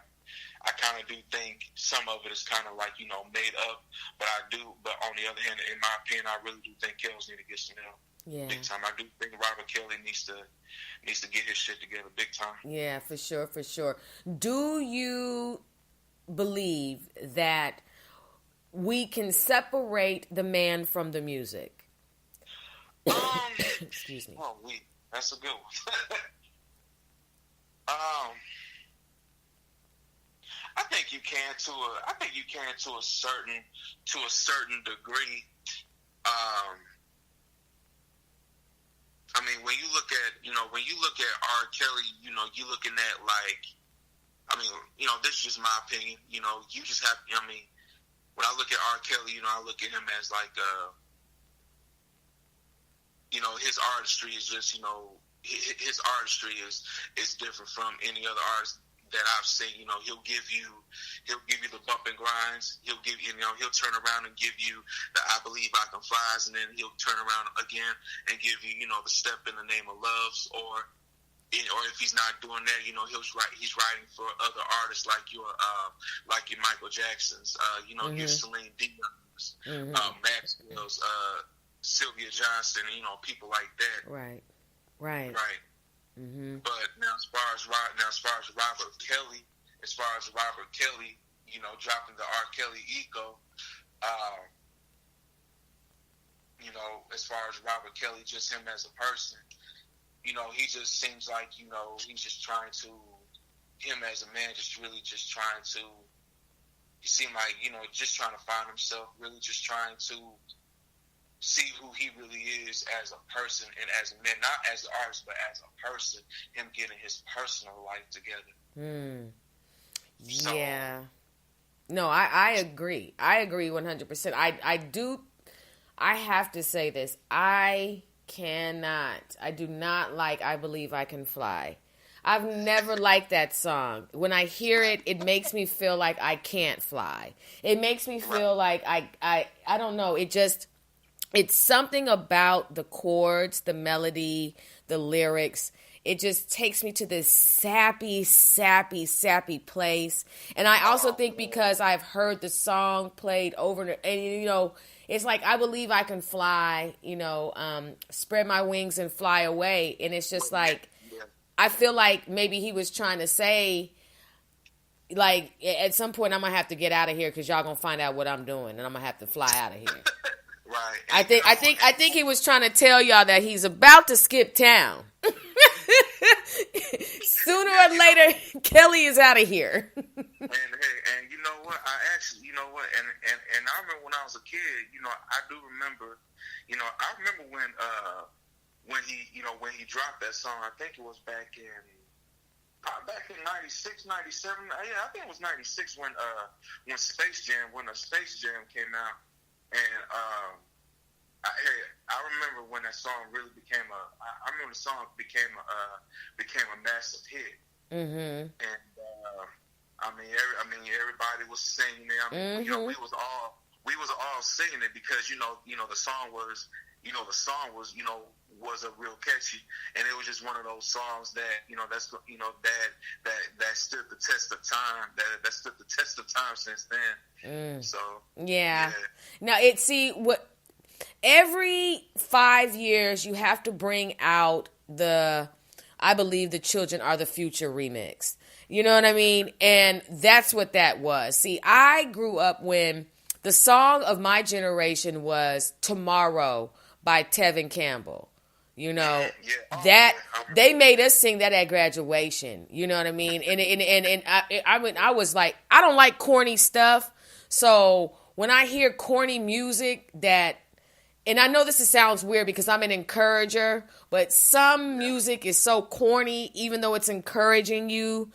kind of do think some of it is kind of like, made up, but on the other hand, in my opinion, I really do think Kells need to get some help. Yeah. Big time. I do think Robert Kelly needs to get his shit together big time. Yeah, for sure, for sure. Do you believe that we can separate the man from the music? Excuse me. Oh, that's a good one. I think you can to a certain degree. I mean, when you look at R. Kelly, you're looking at this is just my opinion. You just have. I mean, when I look at R. Kelly, I look at him as like, his artistry is just, his artistry is different from any other artist that I've seen. He'll give you the bump and grinds. He'll give he'll turn around and give you the I Believe I Can Flies, and then he'll turn around again and give you, the Step in the Name of Loves, or if he's not doing that, he's writing for other artists like your Michael Jacksons, your Celine Dion's, Maxwell's, Sylvia Johnson, people like that. Right. Mm-hmm. But now, as far as Robert Kelly, dropping the R. Kelly ego, as far as Robert Kelly, just him as a person, he just seems like, he's just trying to, him as a man, just really just trying to, he seemed like, just trying to find himself, really just trying to see who he really is as a person and as a man, not as an artist, but as a person, him getting his personal life together. Yeah. No, I agree. I agree 100%. I have to say this. I do not like I Believe I Can Fly. I've never liked that song. When I hear it, it makes me feel like I can't fly. It makes me feel like I don't know. It's something about the chords, the melody, the lyrics. It just takes me to this sappy place. And I also think because I've heard the song played over and it's like I Believe I Can Fly, spread my wings and fly away. And it's just like, I feel like maybe he was trying to say, like, at some point I'm going to have to get out of here because y'all going to find out what I'm doing and I'm going to have to fly out of here. Right. I think he was trying to tell y'all that he's about to skip town. Sooner or later, Kelly is out of here. And you know what? I remember when I was a kid. I do remember. I remember when he dropped that song. I think it was back in 96, 97. Yeah, I think it was 96 when Space Jam came out. And I remember when that song really became I remember the song became a massive hit. Mm-hmm. And everybody was singing it. We was all singing it because the song was was a real catchy, and it was just one of those songs that that stood the test of time. That stood the test of time since then. So yeah. Now every 5 years you have to bring out the I Believe the Children Are the Future remix. You know what I mean? And that's what that was. See, I grew up when the song of my generation was Tomorrow by Tevin Campbell. They made us sing that at graduation. You know what I mean? And I was like, I don't like corny stuff. So when I hear corny music and I know this sounds weird because I'm an encourager, but some music is so corny, even though it's encouraging you,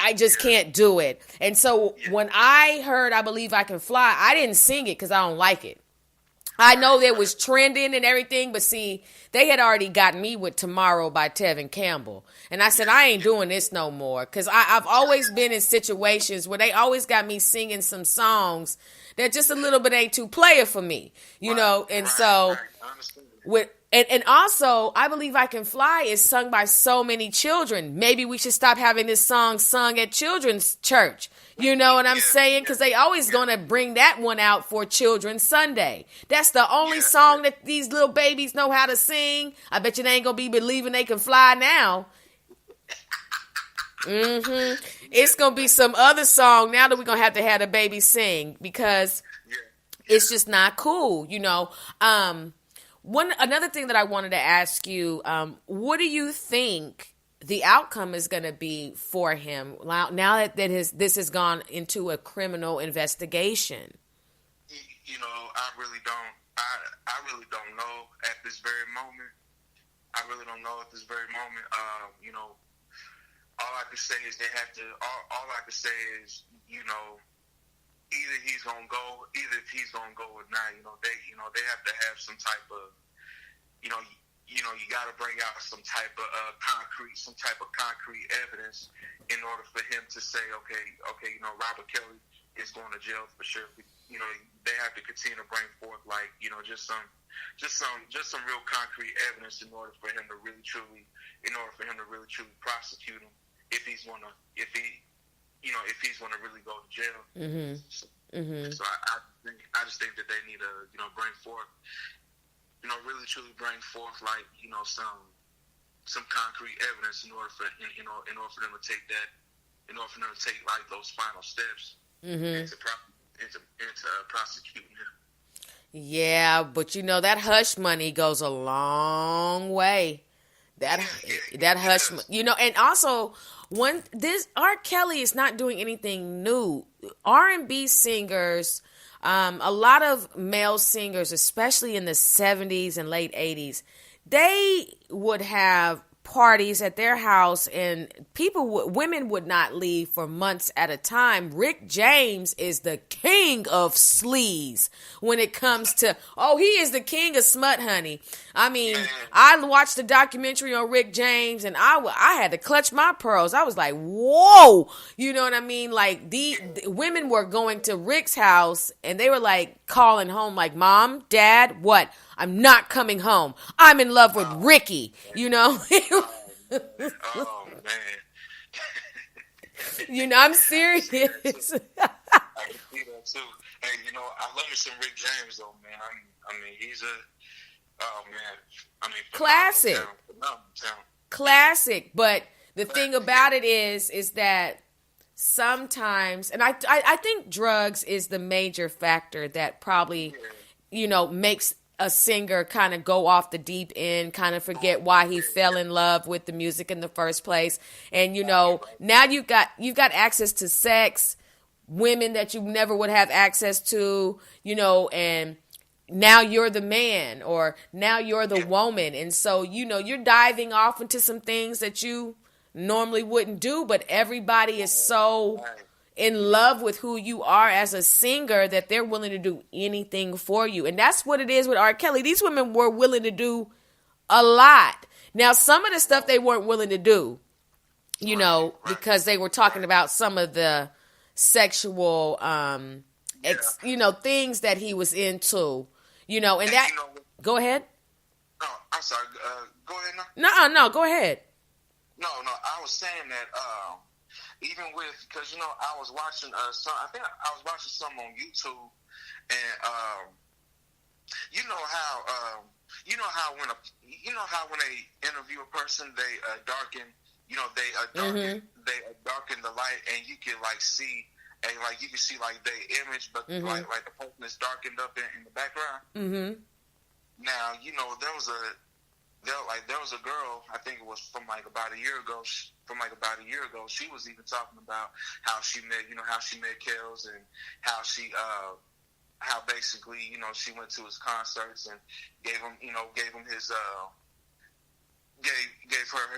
I just can't do it. And so when I heard I Believe I Can Fly, I didn't sing it because I don't like it. I know that was trending and everything, but see, they had already gotten me with Tomorrow by Tevin Campbell. And I said, I ain't doing this no more. Because I've always been in situations where they always got me singing some songs that just a little bit ain't too player for me, And so And also, I Believe I Can Fly is sung by so many children. Maybe we should stop having this song sung at children's church. You know what I'm saying? Because they always going to bring that one out for Children's Sunday. That's the only song that these little babies know how to sing. I bet you they ain't going to be believing they can fly now. It's going to be some other song now that we're going to have the baby sing because it's just not cool, you know. Another thing that I wanted to ask you, what do you think the outcome is going to be for him now that this has gone into a criminal investigation? You know, I really don't know at this very moment. I really don't know at this very moment. You know, all I can say is all I can say is, you know, either if he's gonna go or not. They have to have some type of, you got to bring out some type of concrete evidence in order for him to say, okay, you know, Robert Kelly is going to jail for sure. You know, they have to continue to bring forth, like, you know, just some real concrete evidence in order for him to really truly prosecute him if he's gonna really go to jail. So I just think that they need to, you know, bring forth, you know, really truly bring forth, like, you know, some concrete evidence in order for them to take like those final steps into prosecuting him. Yeah, but you know that hush money goes a long way. That hush, you know, and also R. Kelly is not doing anything new. R&B singers, a lot of male singers, especially in the 70s and late 80s, they would have parties at their house and women would not leave for months at a time. Rick James is the king of sleaze when it comes to, he is the king of smut, honey. I mean, I watched the documentary on Rick James and I had to clutch my pearls. I was like, whoa, you know what I mean? Like the women were going to Rick's house and they were like calling home like, Mom, Dad, what? I'm not coming home. I'm in love with Ricky, you know? Oh, man. You know, I'm serious. I can see that, too. Hey, you know, I love me some Rick James, though, man. I mean, he's classic. Phenomenal talent. Classic. But the thing about it is that sometimes, and I think drugs is the major factor that probably, you know, makes a singer kind of go off the deep end, kind of forget why he fell in love with the music in the first place. And, you know, now you've got access to sex, women that you never would have access to, you know, and now you're the man or now you're the woman. And so, you know, you're diving off into some things that you normally wouldn't do, but everybody is so in love with who you are as a singer that they're willing to do anything for you. And that's what it is with R. Kelly. These women were willing to do a lot. Now, some of the stuff they weren't willing to do, you know, because they were talking about some of the sexual, you know, things that he was into, you know, and that, go ahead. No, I'm sorry. Go ahead now. No, go ahead. No, I was saying that, even with, because, you know, I was watching I think I was watching some on YouTube, and you know how when they interview a person, they darken the light, and you can like see, and like you can see like their image, but like the person is darkened up in the background. Now, you know, there was a girl, I think it was from about a year ago. She was even talking about how she met Kells, and how how basically, you know, she went to his concerts and gave her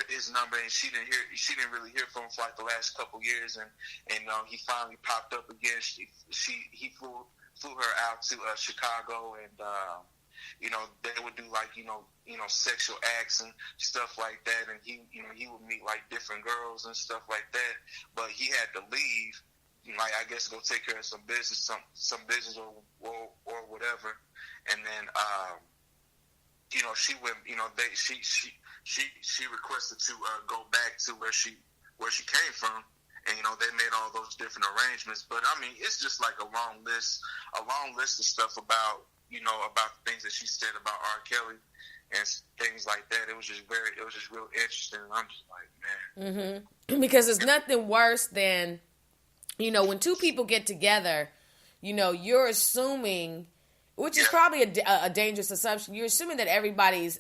his number, and she didn't really hear from him for like the last couple years, and he finally popped up again. He flew her out to Chicago, and you know, they would do like, you know, sexual acts and stuff like that. And he would meet like different girls and stuff like that. But he had to leave, like, I guess, go take care of some business or whatever. And then, she went, she requested to go back to where she came from, and they made all those different arrangements. But I mean, it's just like a long list of stuff about about the things that she said about R. Kelly and things like that. It was just real interesting. And I'm just like, man, because there's nothing worse than when two people get together, you're assuming, which is probably a dangerous assumption. You're assuming that everybody's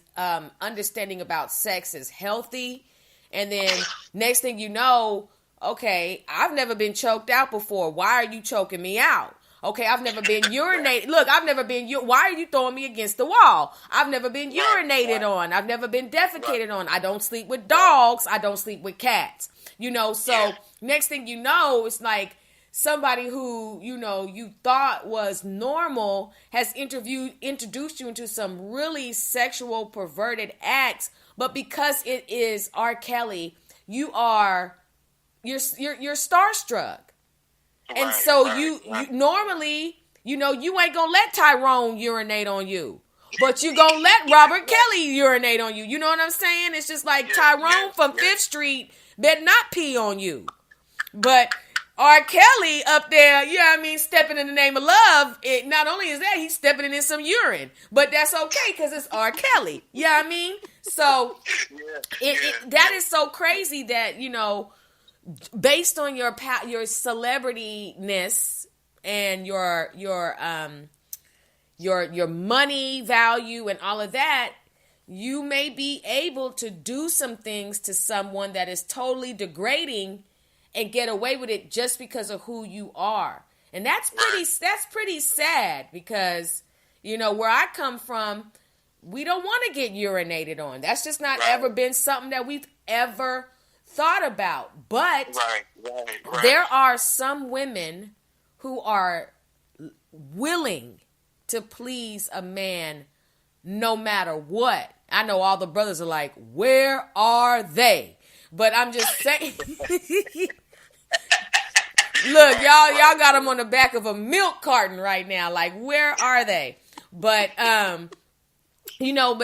understanding about sex is healthy. And then next thing you know, okay, I've never been choked out before. Why are you choking me out? Okay, I've never been urinated. Look, I've never been. Why are you throwing me against the wall? I've never been urinated on. I've never been defecated on. I don't sleep with dogs. I don't sleep with cats. So next thing you know, it's like somebody who, you thought was normal has introduced you into some really sexual perverted acts. But because it is R. Kelly, you're starstruck. And so you normally, you ain't gonna let Tyrone urinate on you, but you gonna let Robert Kelly urinate on you. You know what I'm saying? It's just like Tyrone from Fifth Street better not pee on you. But R. Kelly up there, stepping in the name of love, not only is that, he's stepping in some urine. But that's okay, because it's R. Kelly. So that is so crazy that, based on your celebrityness and your money value and all of that, you may be able to do some things to someone that is totally degrading and get away with it just because of who you are. And that's pretty sad, because where I come from, we don't want to get urinated on. That's just not ever been something that we've ever thought about. But there are some women who are willing to please a man no matter what. I know all the brothers are like, where are they? But I'm just saying. Look, y'all got them on the back of a milk carton right now. Like, where are they? But but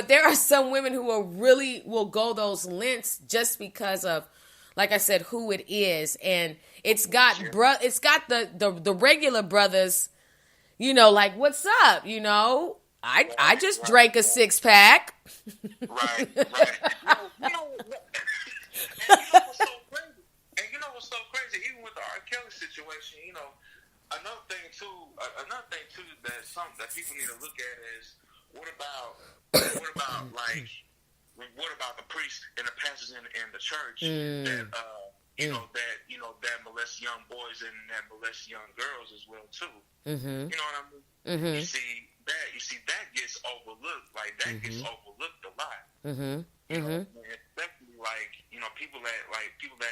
there are some women who will go those lengths just because of, like I said, who it is. And it's got the regular brothers, like, what's up? I just drank a 6-pack. Right. And you know what's so crazy? Even with the R. Kelly situation, another thing too that people need to look at is what about the priests and the pastors in the church that molest young boys and that molest young girls as well too. You know what I mean? You see that gets overlooked. Like, that gets overlooked a lot. Especially people that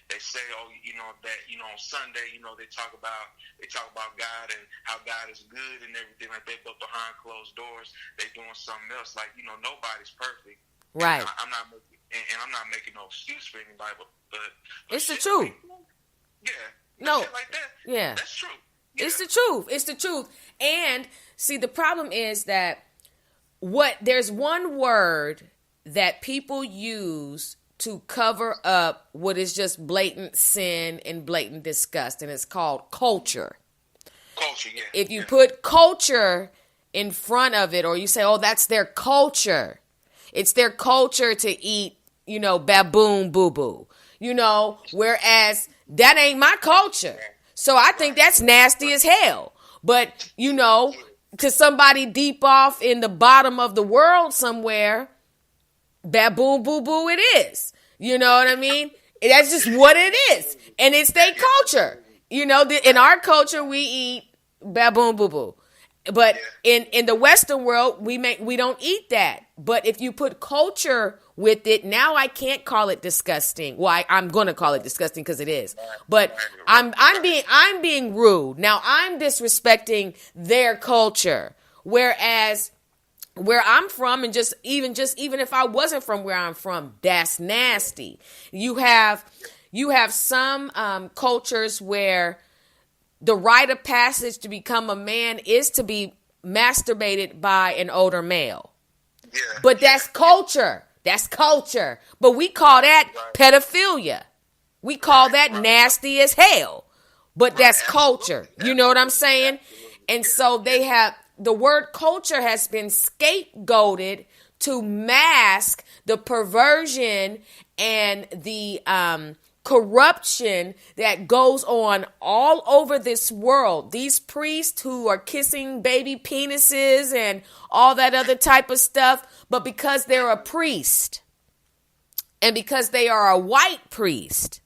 they say, on Sunday, they talk about God and how God is good and everything like that, but behind closed doors they doing something else. Like, nobody's perfect. Right. And I'm not making no excuse for anybody, but it's the truth. Shit like that. Yeah. That's true. Yeah. It's the truth. And see, the problem is that there's one word that people use to cover up what is just blatant sin and blatant disgust, and it's called culture. Culture, yeah. If you put culture in front of it, or you say, oh, that's their culture. It's their culture to eat, baboon boo-boo, whereas that ain't my culture. So I think that's nasty as hell. But, to somebody deep off in the bottom of the world somewhere, baboon boo-boo it is. You know what I mean? That's just what it is. And it's their culture. In our culture, we eat baboon boo-boo. But in the Western world, we don't eat that. But if you put culture with it, now I can't call it disgusting. Well, I'm going to call it disgusting because it is. But I'm being rude. Now I'm disrespecting their culture. Whereas where I'm from, and even if I wasn't from where I'm from, that's nasty. You have some cultures where the rite of passage to become a man is to be masturbated by an older male. Yeah. But that's culture. That's culture. But we call that pedophilia. We call that nasty as hell. But that's culture. You know what I'm saying? And so they have, the word culture has been scapegoated to mask the perversion and the corruption that goes on all over this world. These priests who are kissing baby penises and all that other type of stuff, but because they're a priest and because they are a white priest,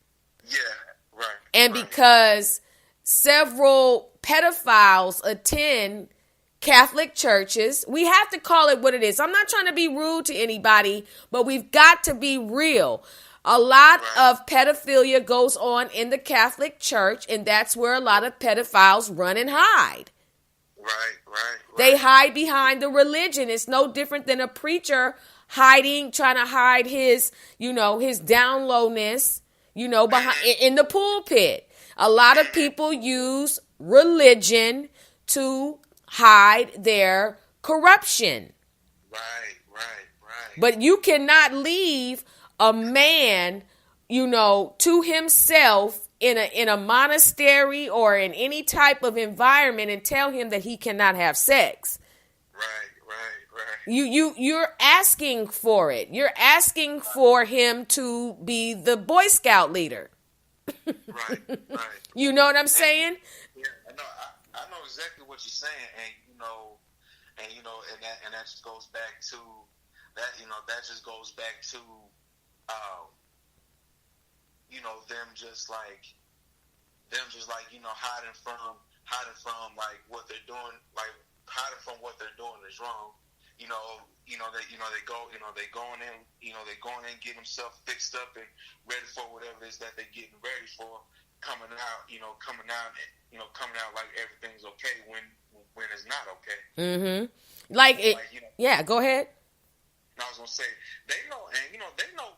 and because several pedophiles attend Catholic churches, we have to call it what it is. I'm not trying to be rude to anybody, but we've got to be real. A lot of pedophilia goes on in the Catholic Church, and that's where a lot of pedophiles run and hide. Right. They hide behind the religion. It's no different than a preacher trying to hide his, his down lowness, behind in the pulpit. A lot of people use religion to hide their corruption. Right. But you cannot leave a man, to himself in a monastery or in any type of environment and tell him that he cannot have sex. Right. You're asking for it. You're asking for him to be the Boy Scout leader. Right. You know what I'm saying? Yeah, I know exactly what you're saying, and that just goes back to that. That just goes back to, hiding from like what they're doing, like hiding from what they're doing is wrong. They going in, getting themselves fixed up and ready for whatever it is that they're getting ready for. Coming out like everything's okay when it's not okay. Mm-hmm. Yeah, go ahead. I was gonna say they know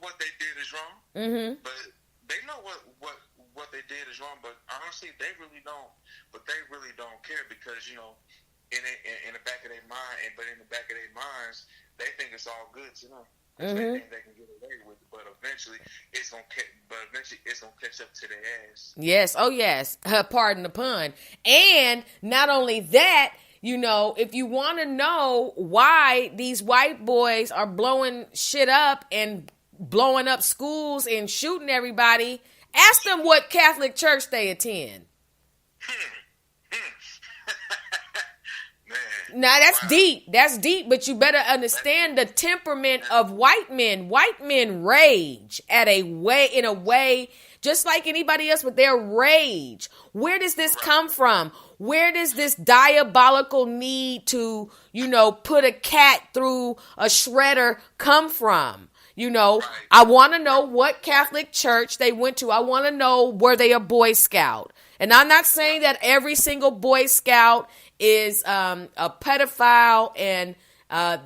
what they did is wrong. Mm-hmm. But they know what they did is wrong. But honestly, they really don't. But they really don't care because in the back of their mind, in the back of their minds, they think it's all good to them. Mm-hmm. They think they can get away with it, but eventually it's gonna catch up to their ass. Yes, oh yes, pardon the pun. And not only that, if you want to know why these white boys are blowing shit up and blowing up schools and shooting everybody, ask them what Catholic church they attend. Now that's deep. That's deep, but you better understand the temperament of white men. White men rage in a way just like anybody else, but their rage. Where does this come from? Where does this diabolical need to, put a cat through a shredder come from? I want to know what Catholic church they went to. I want to know, were they a Boy Scout? And I'm not saying that every single Boy Scout is a pedophile and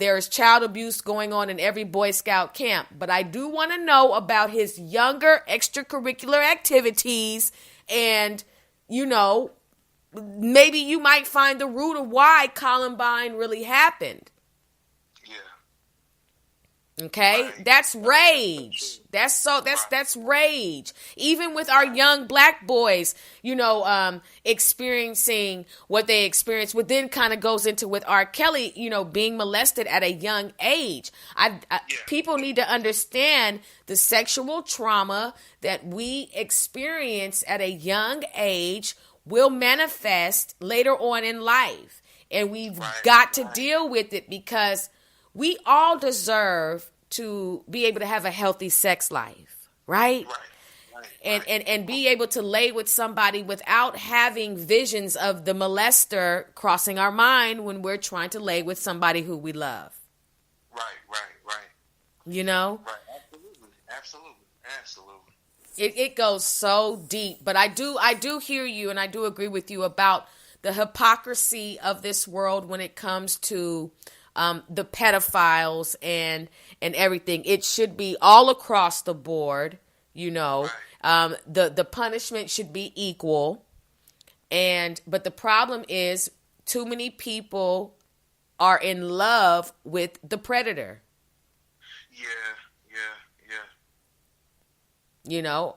there's child abuse going on in every Boy Scout camp. But I do want to know about his younger extracurricular activities and, maybe you might find the root of why Columbine really happened. Okay, right. That's rage. That's rage. Even with our young black boys, experiencing what they experienced, what then kind of goes into with R. Kelly, being molested at a young age. People need to understand the sexual trauma that we experience at a young age will manifest later on in life. And we've got to deal with it because we all deserve to be able to have a healthy sex life, right? And be able to lay with somebody without having visions of the molester crossing our mind when we're trying to lay with somebody who we love. Right. Right, absolutely. It goes so deep, but I do hear you, and I do agree with you about the hypocrisy of this world when it comes to the pedophiles and everything. It should be all across the board, the punishment should be equal. But the problem is too many people are in love with the predator. Yeah. You know,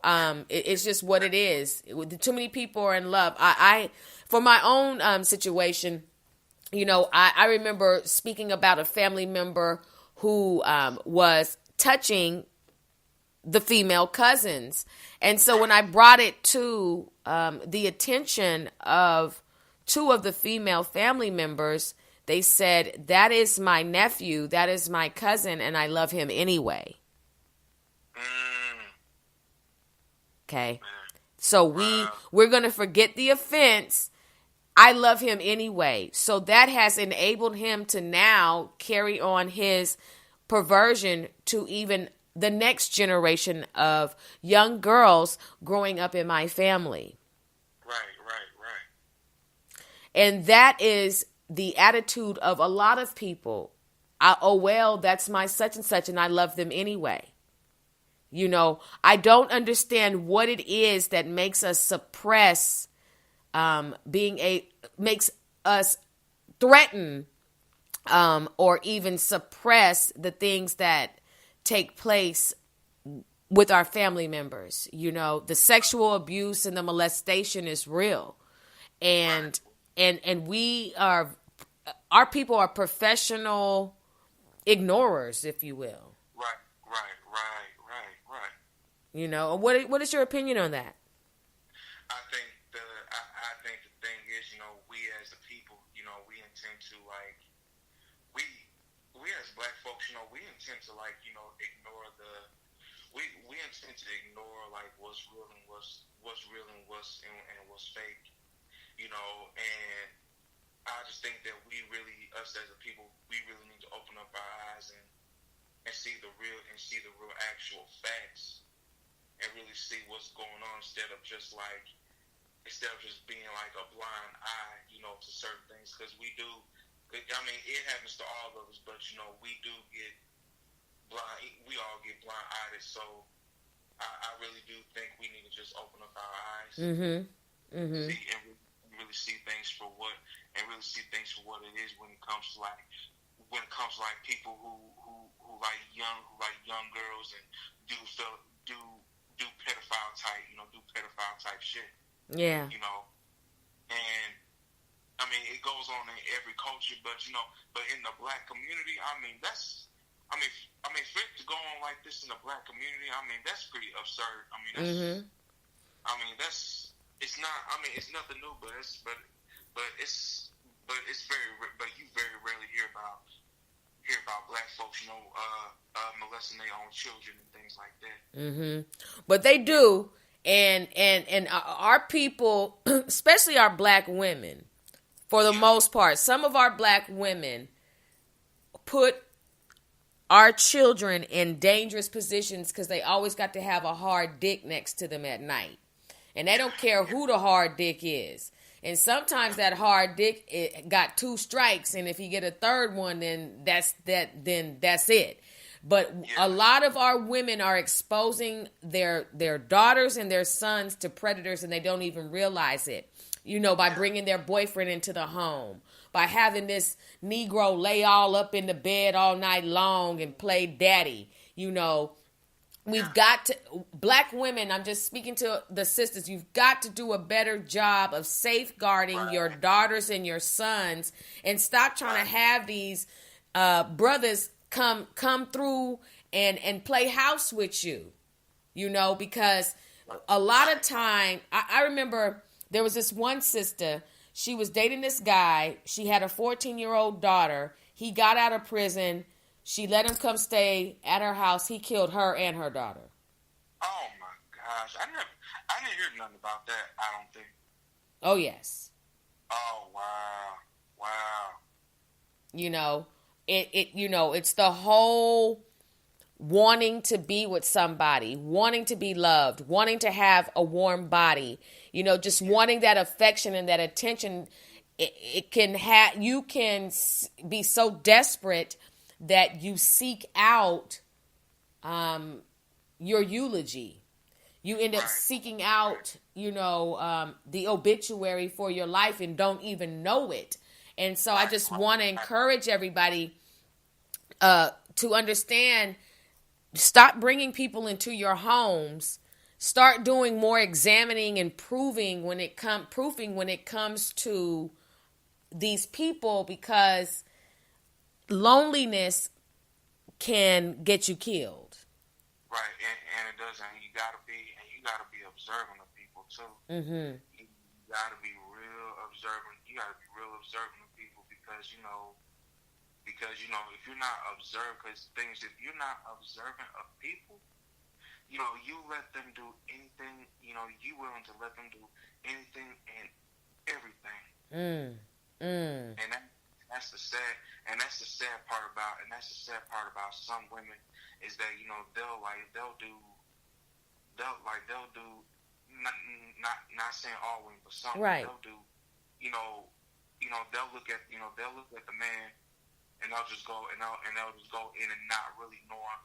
it's just what it is. Too many people are in love. I for my own situation, you know, I remember speaking about a family member who was touching the female cousins. And so when I brought it to the attention of two of the female family members, they said, that is my nephew, that is my cousin, and I love him anyway. Okay. So we're going to forget the offense. I love him anyway. So that has enabled him to now carry on his perversion to even the next generation of young girls growing up in my family. Right. And that is the attitude of a lot of people. Oh, well, that's my such and such, and I love them anyway. You know, I don't understand what it is that makes us suppress, makes us threaten, or even suppress the things that take place with our family members. You know, the sexual abuse and the molestation is real. And our people are professional ignorers, if you will. Right. You know, what is your opinion on that? I think the thing is, you know, we as a people, you know, we intend to we as black folks, you know, we intend to ignore we intend to ignore what's real and what's what's fake, you know, and I just think that us as a people, we really need to open up our eyes and see the real actual facts. And really see what's going on instead of just being like a blind eye, you know, to certain things. Because we do, I mean, it happens to all of us, but you know, we do get blind. We all get blind-eyed. So I really do think we need to just open up our eyes, see and really see things for what it is when it comes to people who like young girls and do pedophile type shit. Yeah. You know, and I mean, it goes on in every culture, but in the black community, for it to go on like this in the black community, I mean, that's pretty absurd. I mean, it's nothing new, but you very rarely hear about black folks, you know, molesting their own children and things like that. But they do, and our people, especially our black women, for the most part, some of our black women put our children in dangerous positions because they always got to have a hard dick next to them at night, and they don't care who the hard dick is. And sometimes that hard dick, it got 2 strikes, and if you get a third one, then that's it. But a lot of our women are exposing their daughters and their sons to predators, and they don't even realize it. You know, by bringing their boyfriend into the home, by having this Negro lay all up in the bed all night long and play daddy. You know, we've got to, black women, I'm just speaking to the sisters, you've got to do a better job of safeguarding your daughters and your sons, and stop trying to have these brothers come through and play house with you, you know, because a lot of time, I remember there was this one sister, she was dating this guy, she had a 14-year-old daughter, he got out of prison, she let him come stay at her house, he killed her and her daughter. Oh my gosh, I didn't hear nothing about that, I don't think. Oh yes. Oh wow. You know, it's the whole wanting to be with somebody, wanting to be loved, wanting to have a warm body, you know, just wanting that affection and that attention. You can be so desperate that you seek out your eulogy. You end up seeking out, you know, the obituary for your life and don't even know it. And so I just want to encourage everybody to understand, stop bringing people into your homes. Start doing more examining and proofing when it comes to these people, because loneliness can get you killed. Right, and it does, and you gotta be observant of people too. Mm-hmm. You gotta be real observant. You gotta be real observant of people, because if you're not observant, if you're not observant of people, you let them do anything. You willing to let them do anything and everything. And that's the sad part about some women, is that they'll do not saying all women, but some, right. They'll do they'll look at the man, and they'll just go in and not really knowing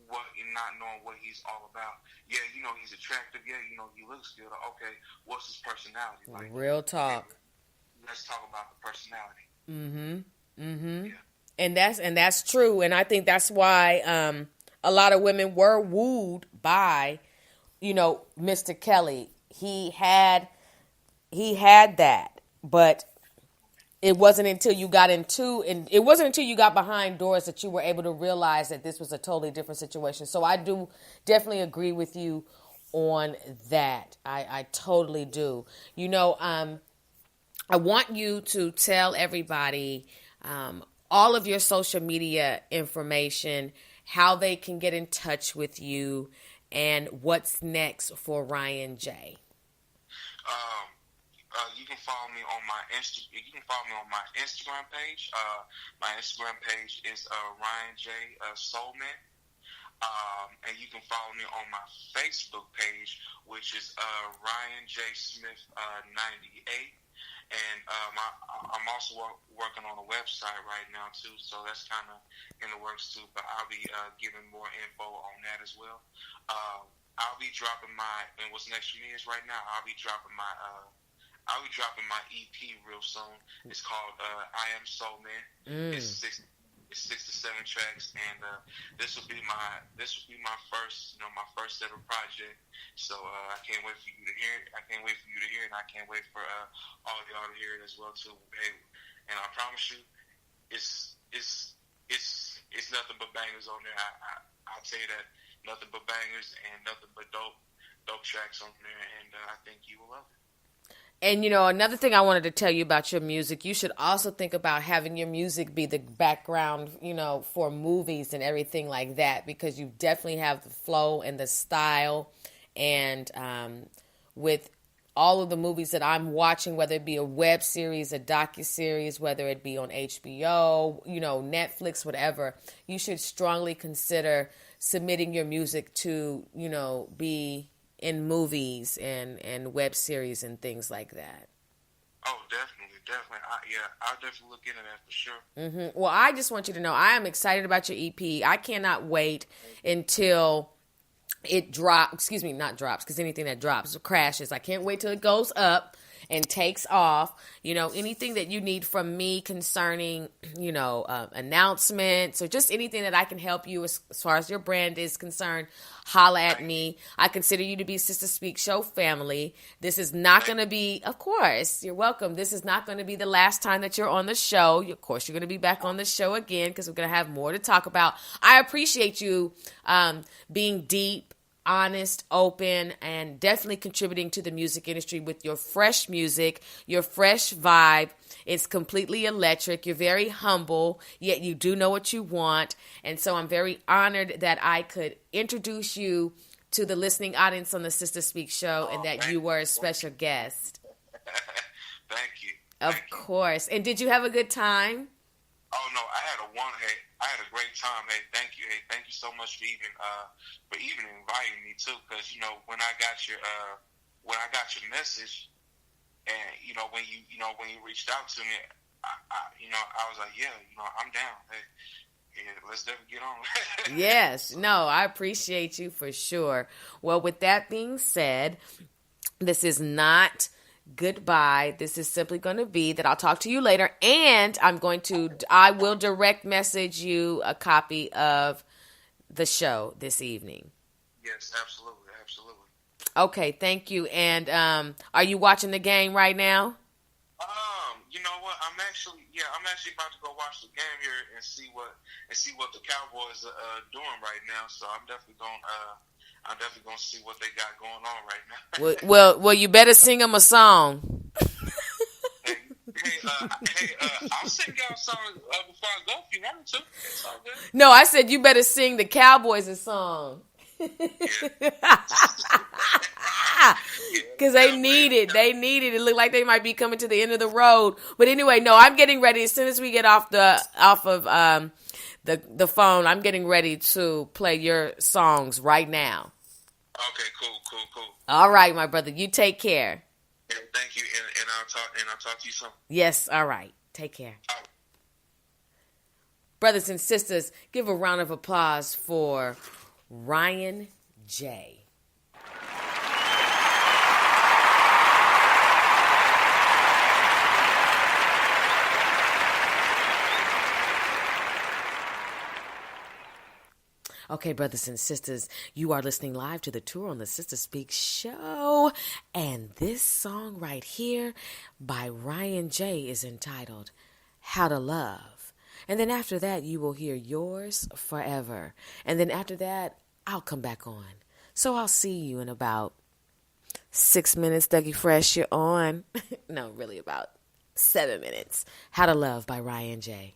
what he's all about. Yeah, he's attractive. Yeah, he looks good. Okay, what's his personality like? Real talk. Let's talk about the personality. Yeah. And that's true. And I think that's why a lot of women were wooed by, Mr. Kelly. He had that, but it wasn't until you got behind doors that you were able to realize that this was a totally different situation. So I do definitely agree with you on that. I totally do. I want you to tell everybody all of your social media information, how they can get in touch with you, and what's next for Ryan J. You can follow me on my Instagram page. My Instagram page is Ryan J Soulman. And you can follow me on my Facebook page, which is Ryan J Smith 98. And I'm also working on a website right now too, so that's kind of in the works too. But I'll be giving more info on that as well. I'll be dropping and what's next for me is right now, I'll be dropping my EP real soon. It's called I Am Soul Man. It's 6 to 7 tracks, and this will be my first ever project. So I can't wait for you to hear it. And I can't wait for all of y'all to hear it as well too. Hey, and I promise you, it's nothing but bangers on there. I'll tell you that, nothing but bangers and nothing but dope tracks on there, and I think you will love it. And, another thing I wanted to tell you about your music, you should also think about having your music be the background, for movies and everything like that, because you definitely have the flow and the style. And with all of the movies that I'm watching, whether it be a web series, a docuseries, whether it be on HBO, Netflix, whatever, you should strongly consider submitting your music to, be in movies and web series and things like that. Oh, definitely. I'll definitely look into that for sure. Mm-hmm. Well, I just want you to know I am excited about your EP. I cannot wait until it drops. Not drops, because anything that drops crashes. I can't wait till it goes up and takes off. Anything that you need from me concerning, announcements or just anything that I can help you as far as your brand is concerned, holla at me. I consider you to be Sister Speak Show family. This is not going to be, of course, you're welcome. This is not going to be the last time that you're on the show. Of course, you're going to be back on the show again, because we're going to have more to talk about. I appreciate you being deep, honest, open, and definitely contributing to the music industry with your fresh music, your fresh vibe. It's completely electric. You're very humble, yet you do know what you want. And so I'm very honored that I could introduce you to the listening audience on the Sister Speak Show, and that you were a special guest. Thank you. Of course. And did you have a good time? Oh no, I had a great time. Hey, thank you. Hey, thank you so much for even inviting me too. Because when I got your message, and when you reached out to me, I was like, yeah, I'm down. Hey, yeah, let's definitely get on. Yes, no, I appreciate you for sure. Well, with that being said, this is not goodbye. This is simply going to be that I'll talk to you later, and I will direct message you a copy of the show this evening. Yes, absolutely. Okay, thank you. And are you watching the game right now? You know what? I'm actually about to go watch the game here and see what the Cowboys are doing right now. So I'm definitely gonna see what they got going on right now. well, you better sing them a song. I'll sing y'all a song before I go if you want me to. It's all good. No, I said you better sing the Cowboys a song. Because they need it. It looked like they might be coming to the end of the road. But anyway, no, I'm getting ready. As soon as we get off of the phone, I'm getting ready to play your songs right now. Okay, cool. All right, my brother. You take care. Yeah, thank you, and I'll talk to you soon. Yes, all right. Take care. Brothers and sisters, give a round of applause for Ryan J. Okay, brothers and sisters, you are listening live to the tour on the Sister Speak show. And this song right here by Ryan J is entitled How to Love. And then after that, you will hear Yours Forever. And then after that, I'll come back on. So I'll see you in about 6 minutes. Dougie Fresh, you're on. No, really about 7 minutes. How to Love by Ryan J.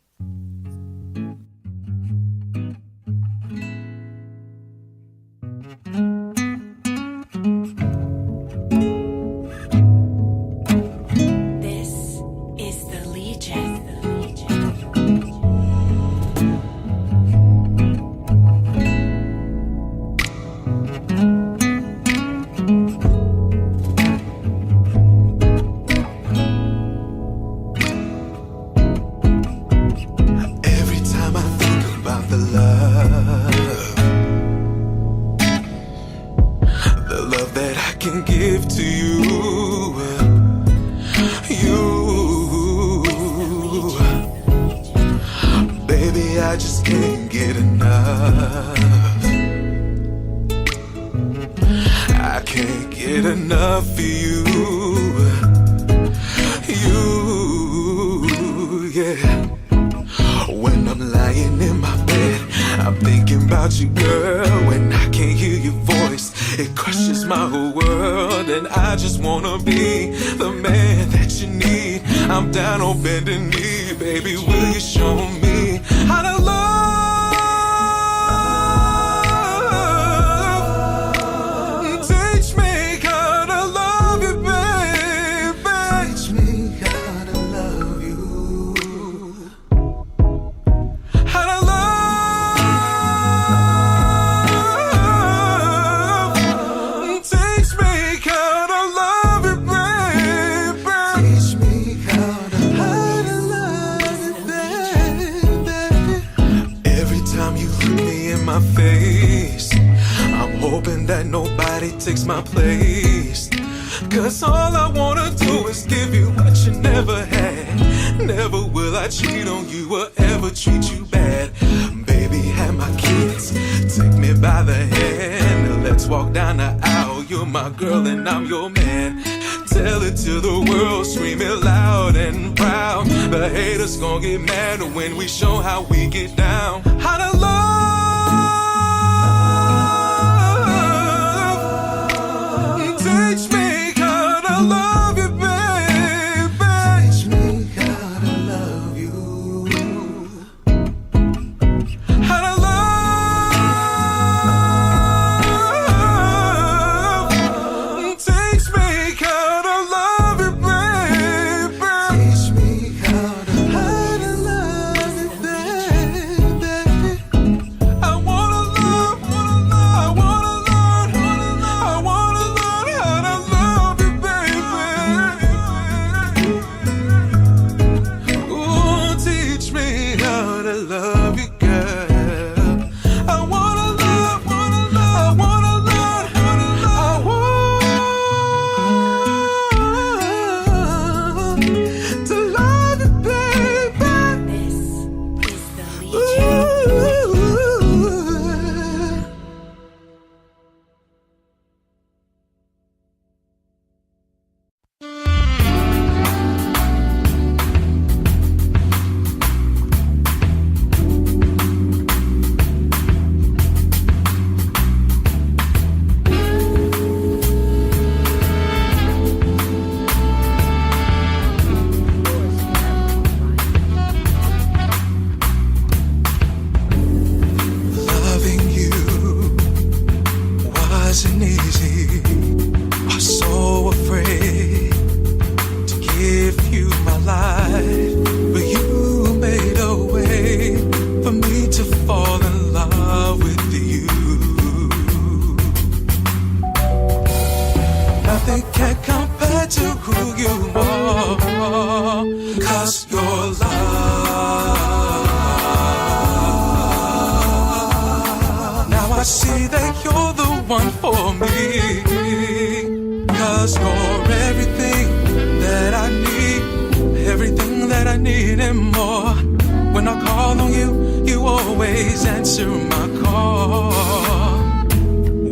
'cause you're everything that I need and more. When I call on you, you always answer my call.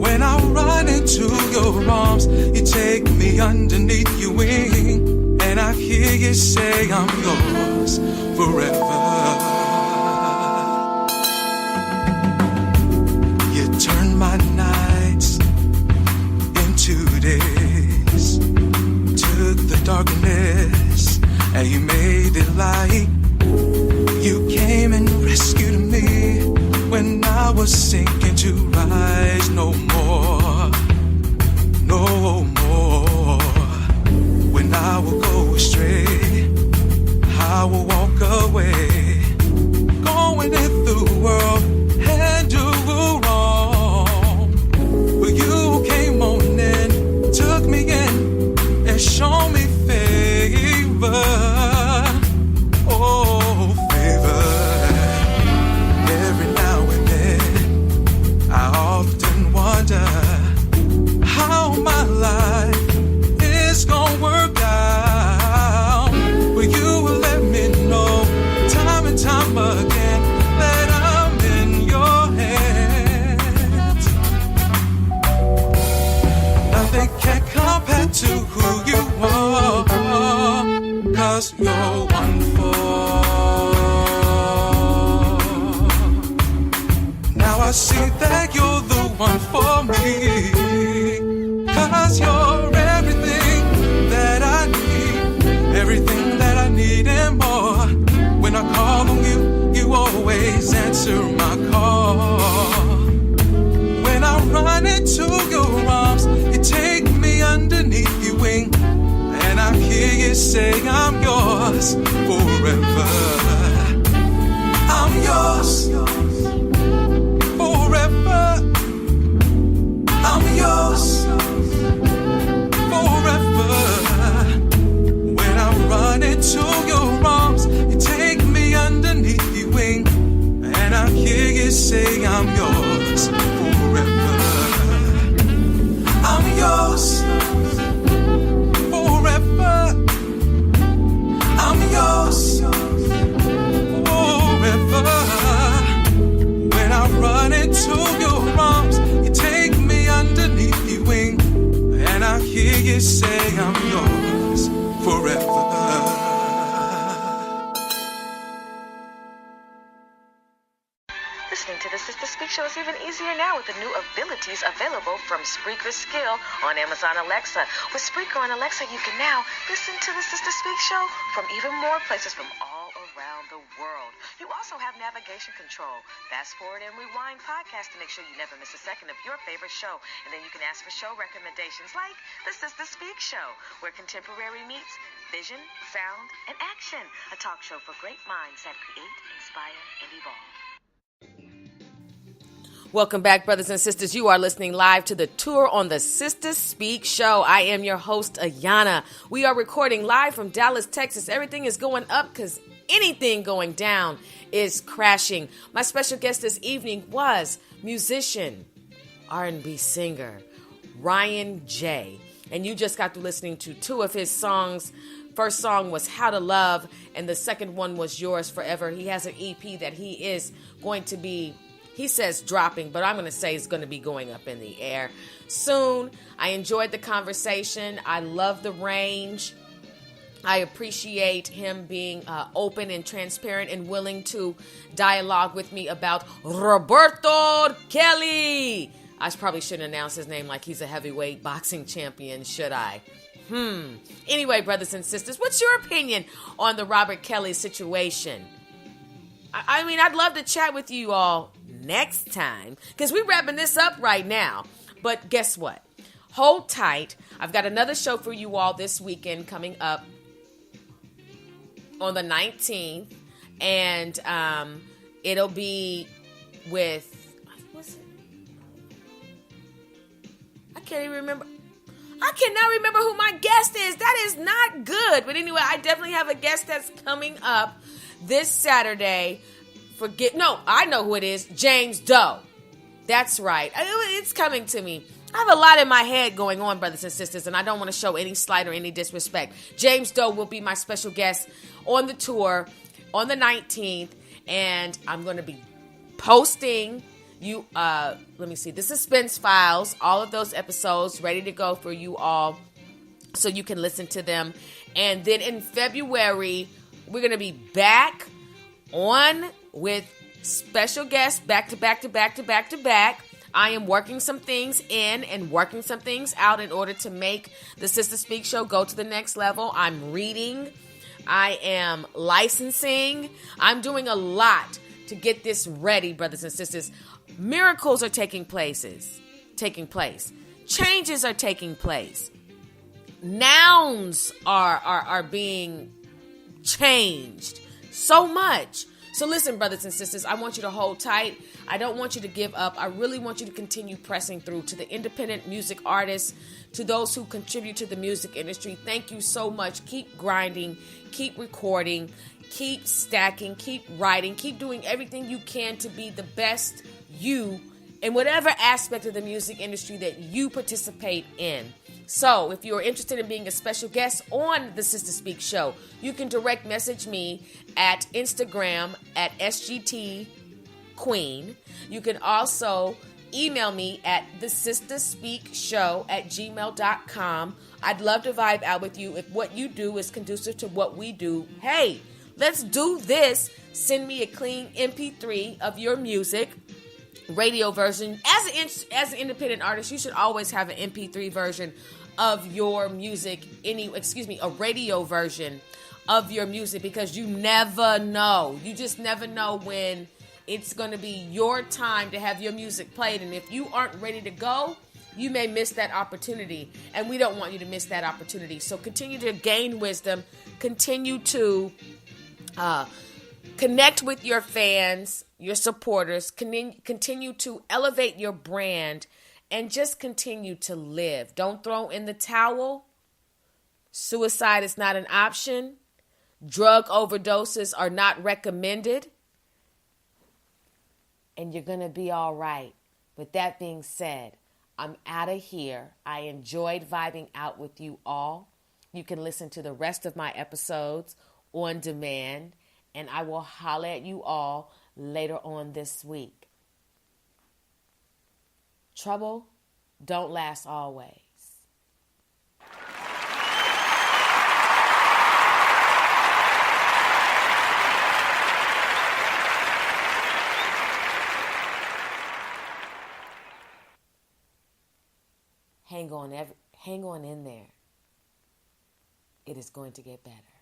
When I run into your arms, you take me underneath your wing, and I hear you say I'm yours forever. You turn my nights into days, took the darkness and you made it light. You came and rescued me when I was sinking to rise no more, no more. When I will go astray, I will walk away, going in the world and do wrong. But you came on in, took me in, and showed me favor. Oh, favor. Every now and then, I often wonder how my life is gonna work out. But you will let me know time and time again that I'm in your hands. Nothing can compare to who you are, 'cause you're wonderful. Now I see that you're the one for me, 'cause you're everything that I need and more. When I call on you, you always answer my call. When I run into your arms, you take me underneath your wing, and I hear you say I'm yours forever. I'm yours forever. I'm yours forever. When I run into your arms, you take me underneath your wing, and I hear you say I'm yours forever. I'm yours forever. I'm yours forever. When I run into your arms, you take me underneath your wing, and I hear you say I'm yours forever. Listening to the Sister Speak Show is even easier now with the new abilities available from Spreaker Skill on Amazon Alexa. With Spreaker on Alexa, you can now listen to the Sister Speak Show from even more places from all around the world. You also have navigation control, fast forward and rewind podcasts to make sure you never miss a second of your favorite show. And then you can ask for show recommendations like the Sister Speak Show, where contemporary meets vision, sound, and action. A talk show for great minds that create, inspire, and evolve. Welcome back, brothers and sisters. You are listening live to the tour on the Sister Speak Show. I am your host, Ayana. We are recording live from Dallas, Texas. Everything is going up because anything going down is crashing. My special guest this evening was musician, R&B singer, Ryan J. And you just got through listening to two of his songs. First song was How to Love, and the second one was Yours Forever. He has an EP that he is going to be, he says dropping, but I'm going to say it's going to be going up in the air soon. I enjoyed the conversation. I love the range. I appreciate him being open and transparent and willing to dialogue with me about Roberto Kelly. I probably shouldn't announce his name like he's a heavyweight boxing champion, should I? Anyway, brothers and sisters, what's your opinion on the Robert Kelly situation? I mean, I'd love to chat with you all next time because we're wrapping this up right now. But guess what? Hold tight. I've got another show for you all this weekend coming up on the 19th. And it'll be with... What's it? I can't even remember. I cannot remember who my guest is. That is not good. But anyway, I definitely have a guest that's coming up this Saturday. I know who it is. James Doe. That's right. It's coming to me. I have a lot in my head going on, brothers and sisters, and I don't want to show any slight or any disrespect. James Doe will be my special guest on the tour on the 19th, and I'm going to be posting let me see, the Suspense Files, all of those episodes ready to go for you all so you can listen to them. And then in February, we're going to be back on with special guests back to back to back to back to back. I am working some things in and working some things out in order to make the Sister Speak Show go to the next level. I'm reading. I am licensing. I'm doing a lot to get this ready, brothers and sisters. Miracles are taking place. Changes are taking place. Nouns are being changed so much. So listen, brothers and sisters, I want you to hold tight. I don't want you to give up. I really want you to continue pressing through. To the independent music artists, to those who contribute to the music industry, thank you so much. Keep grinding, keep recording, keep stacking, keep writing, keep doing everything you can to be the best you in whatever aspect of the music industry that you participate in. So, if you're interested in being a special guest on the Sister Speak Show, you can direct message me at Instagram at SGT_Queen. You can also email me at thesisterspeakshow@gmail.com. I'd love to vibe out with you. If what you do is conducive to what we do, hey, let's do this. Send me a clean MP3 of your music, radio version. As an independent artist, you should always have an MP3 version of your music, a radio version of your music, because you never know. You just never know when it's going to be your time to have your music played. And if you aren't ready to go, you may miss that opportunity. And we don't want you to miss that opportunity. So continue to gain wisdom. Continue to connect with your fans, your supporters. Continue to elevate your brand. And just continue to live. Don't throw in the towel. Suicide is not an option. Drug overdoses are not recommended. And you're going to be all right. With that being said, I'm out of here. I enjoyed vibing out with you all. You can listen to the rest of my episodes on demand. And I will holler at you all later on this week. Trouble don't last always. Hang on in there. It is going to get better.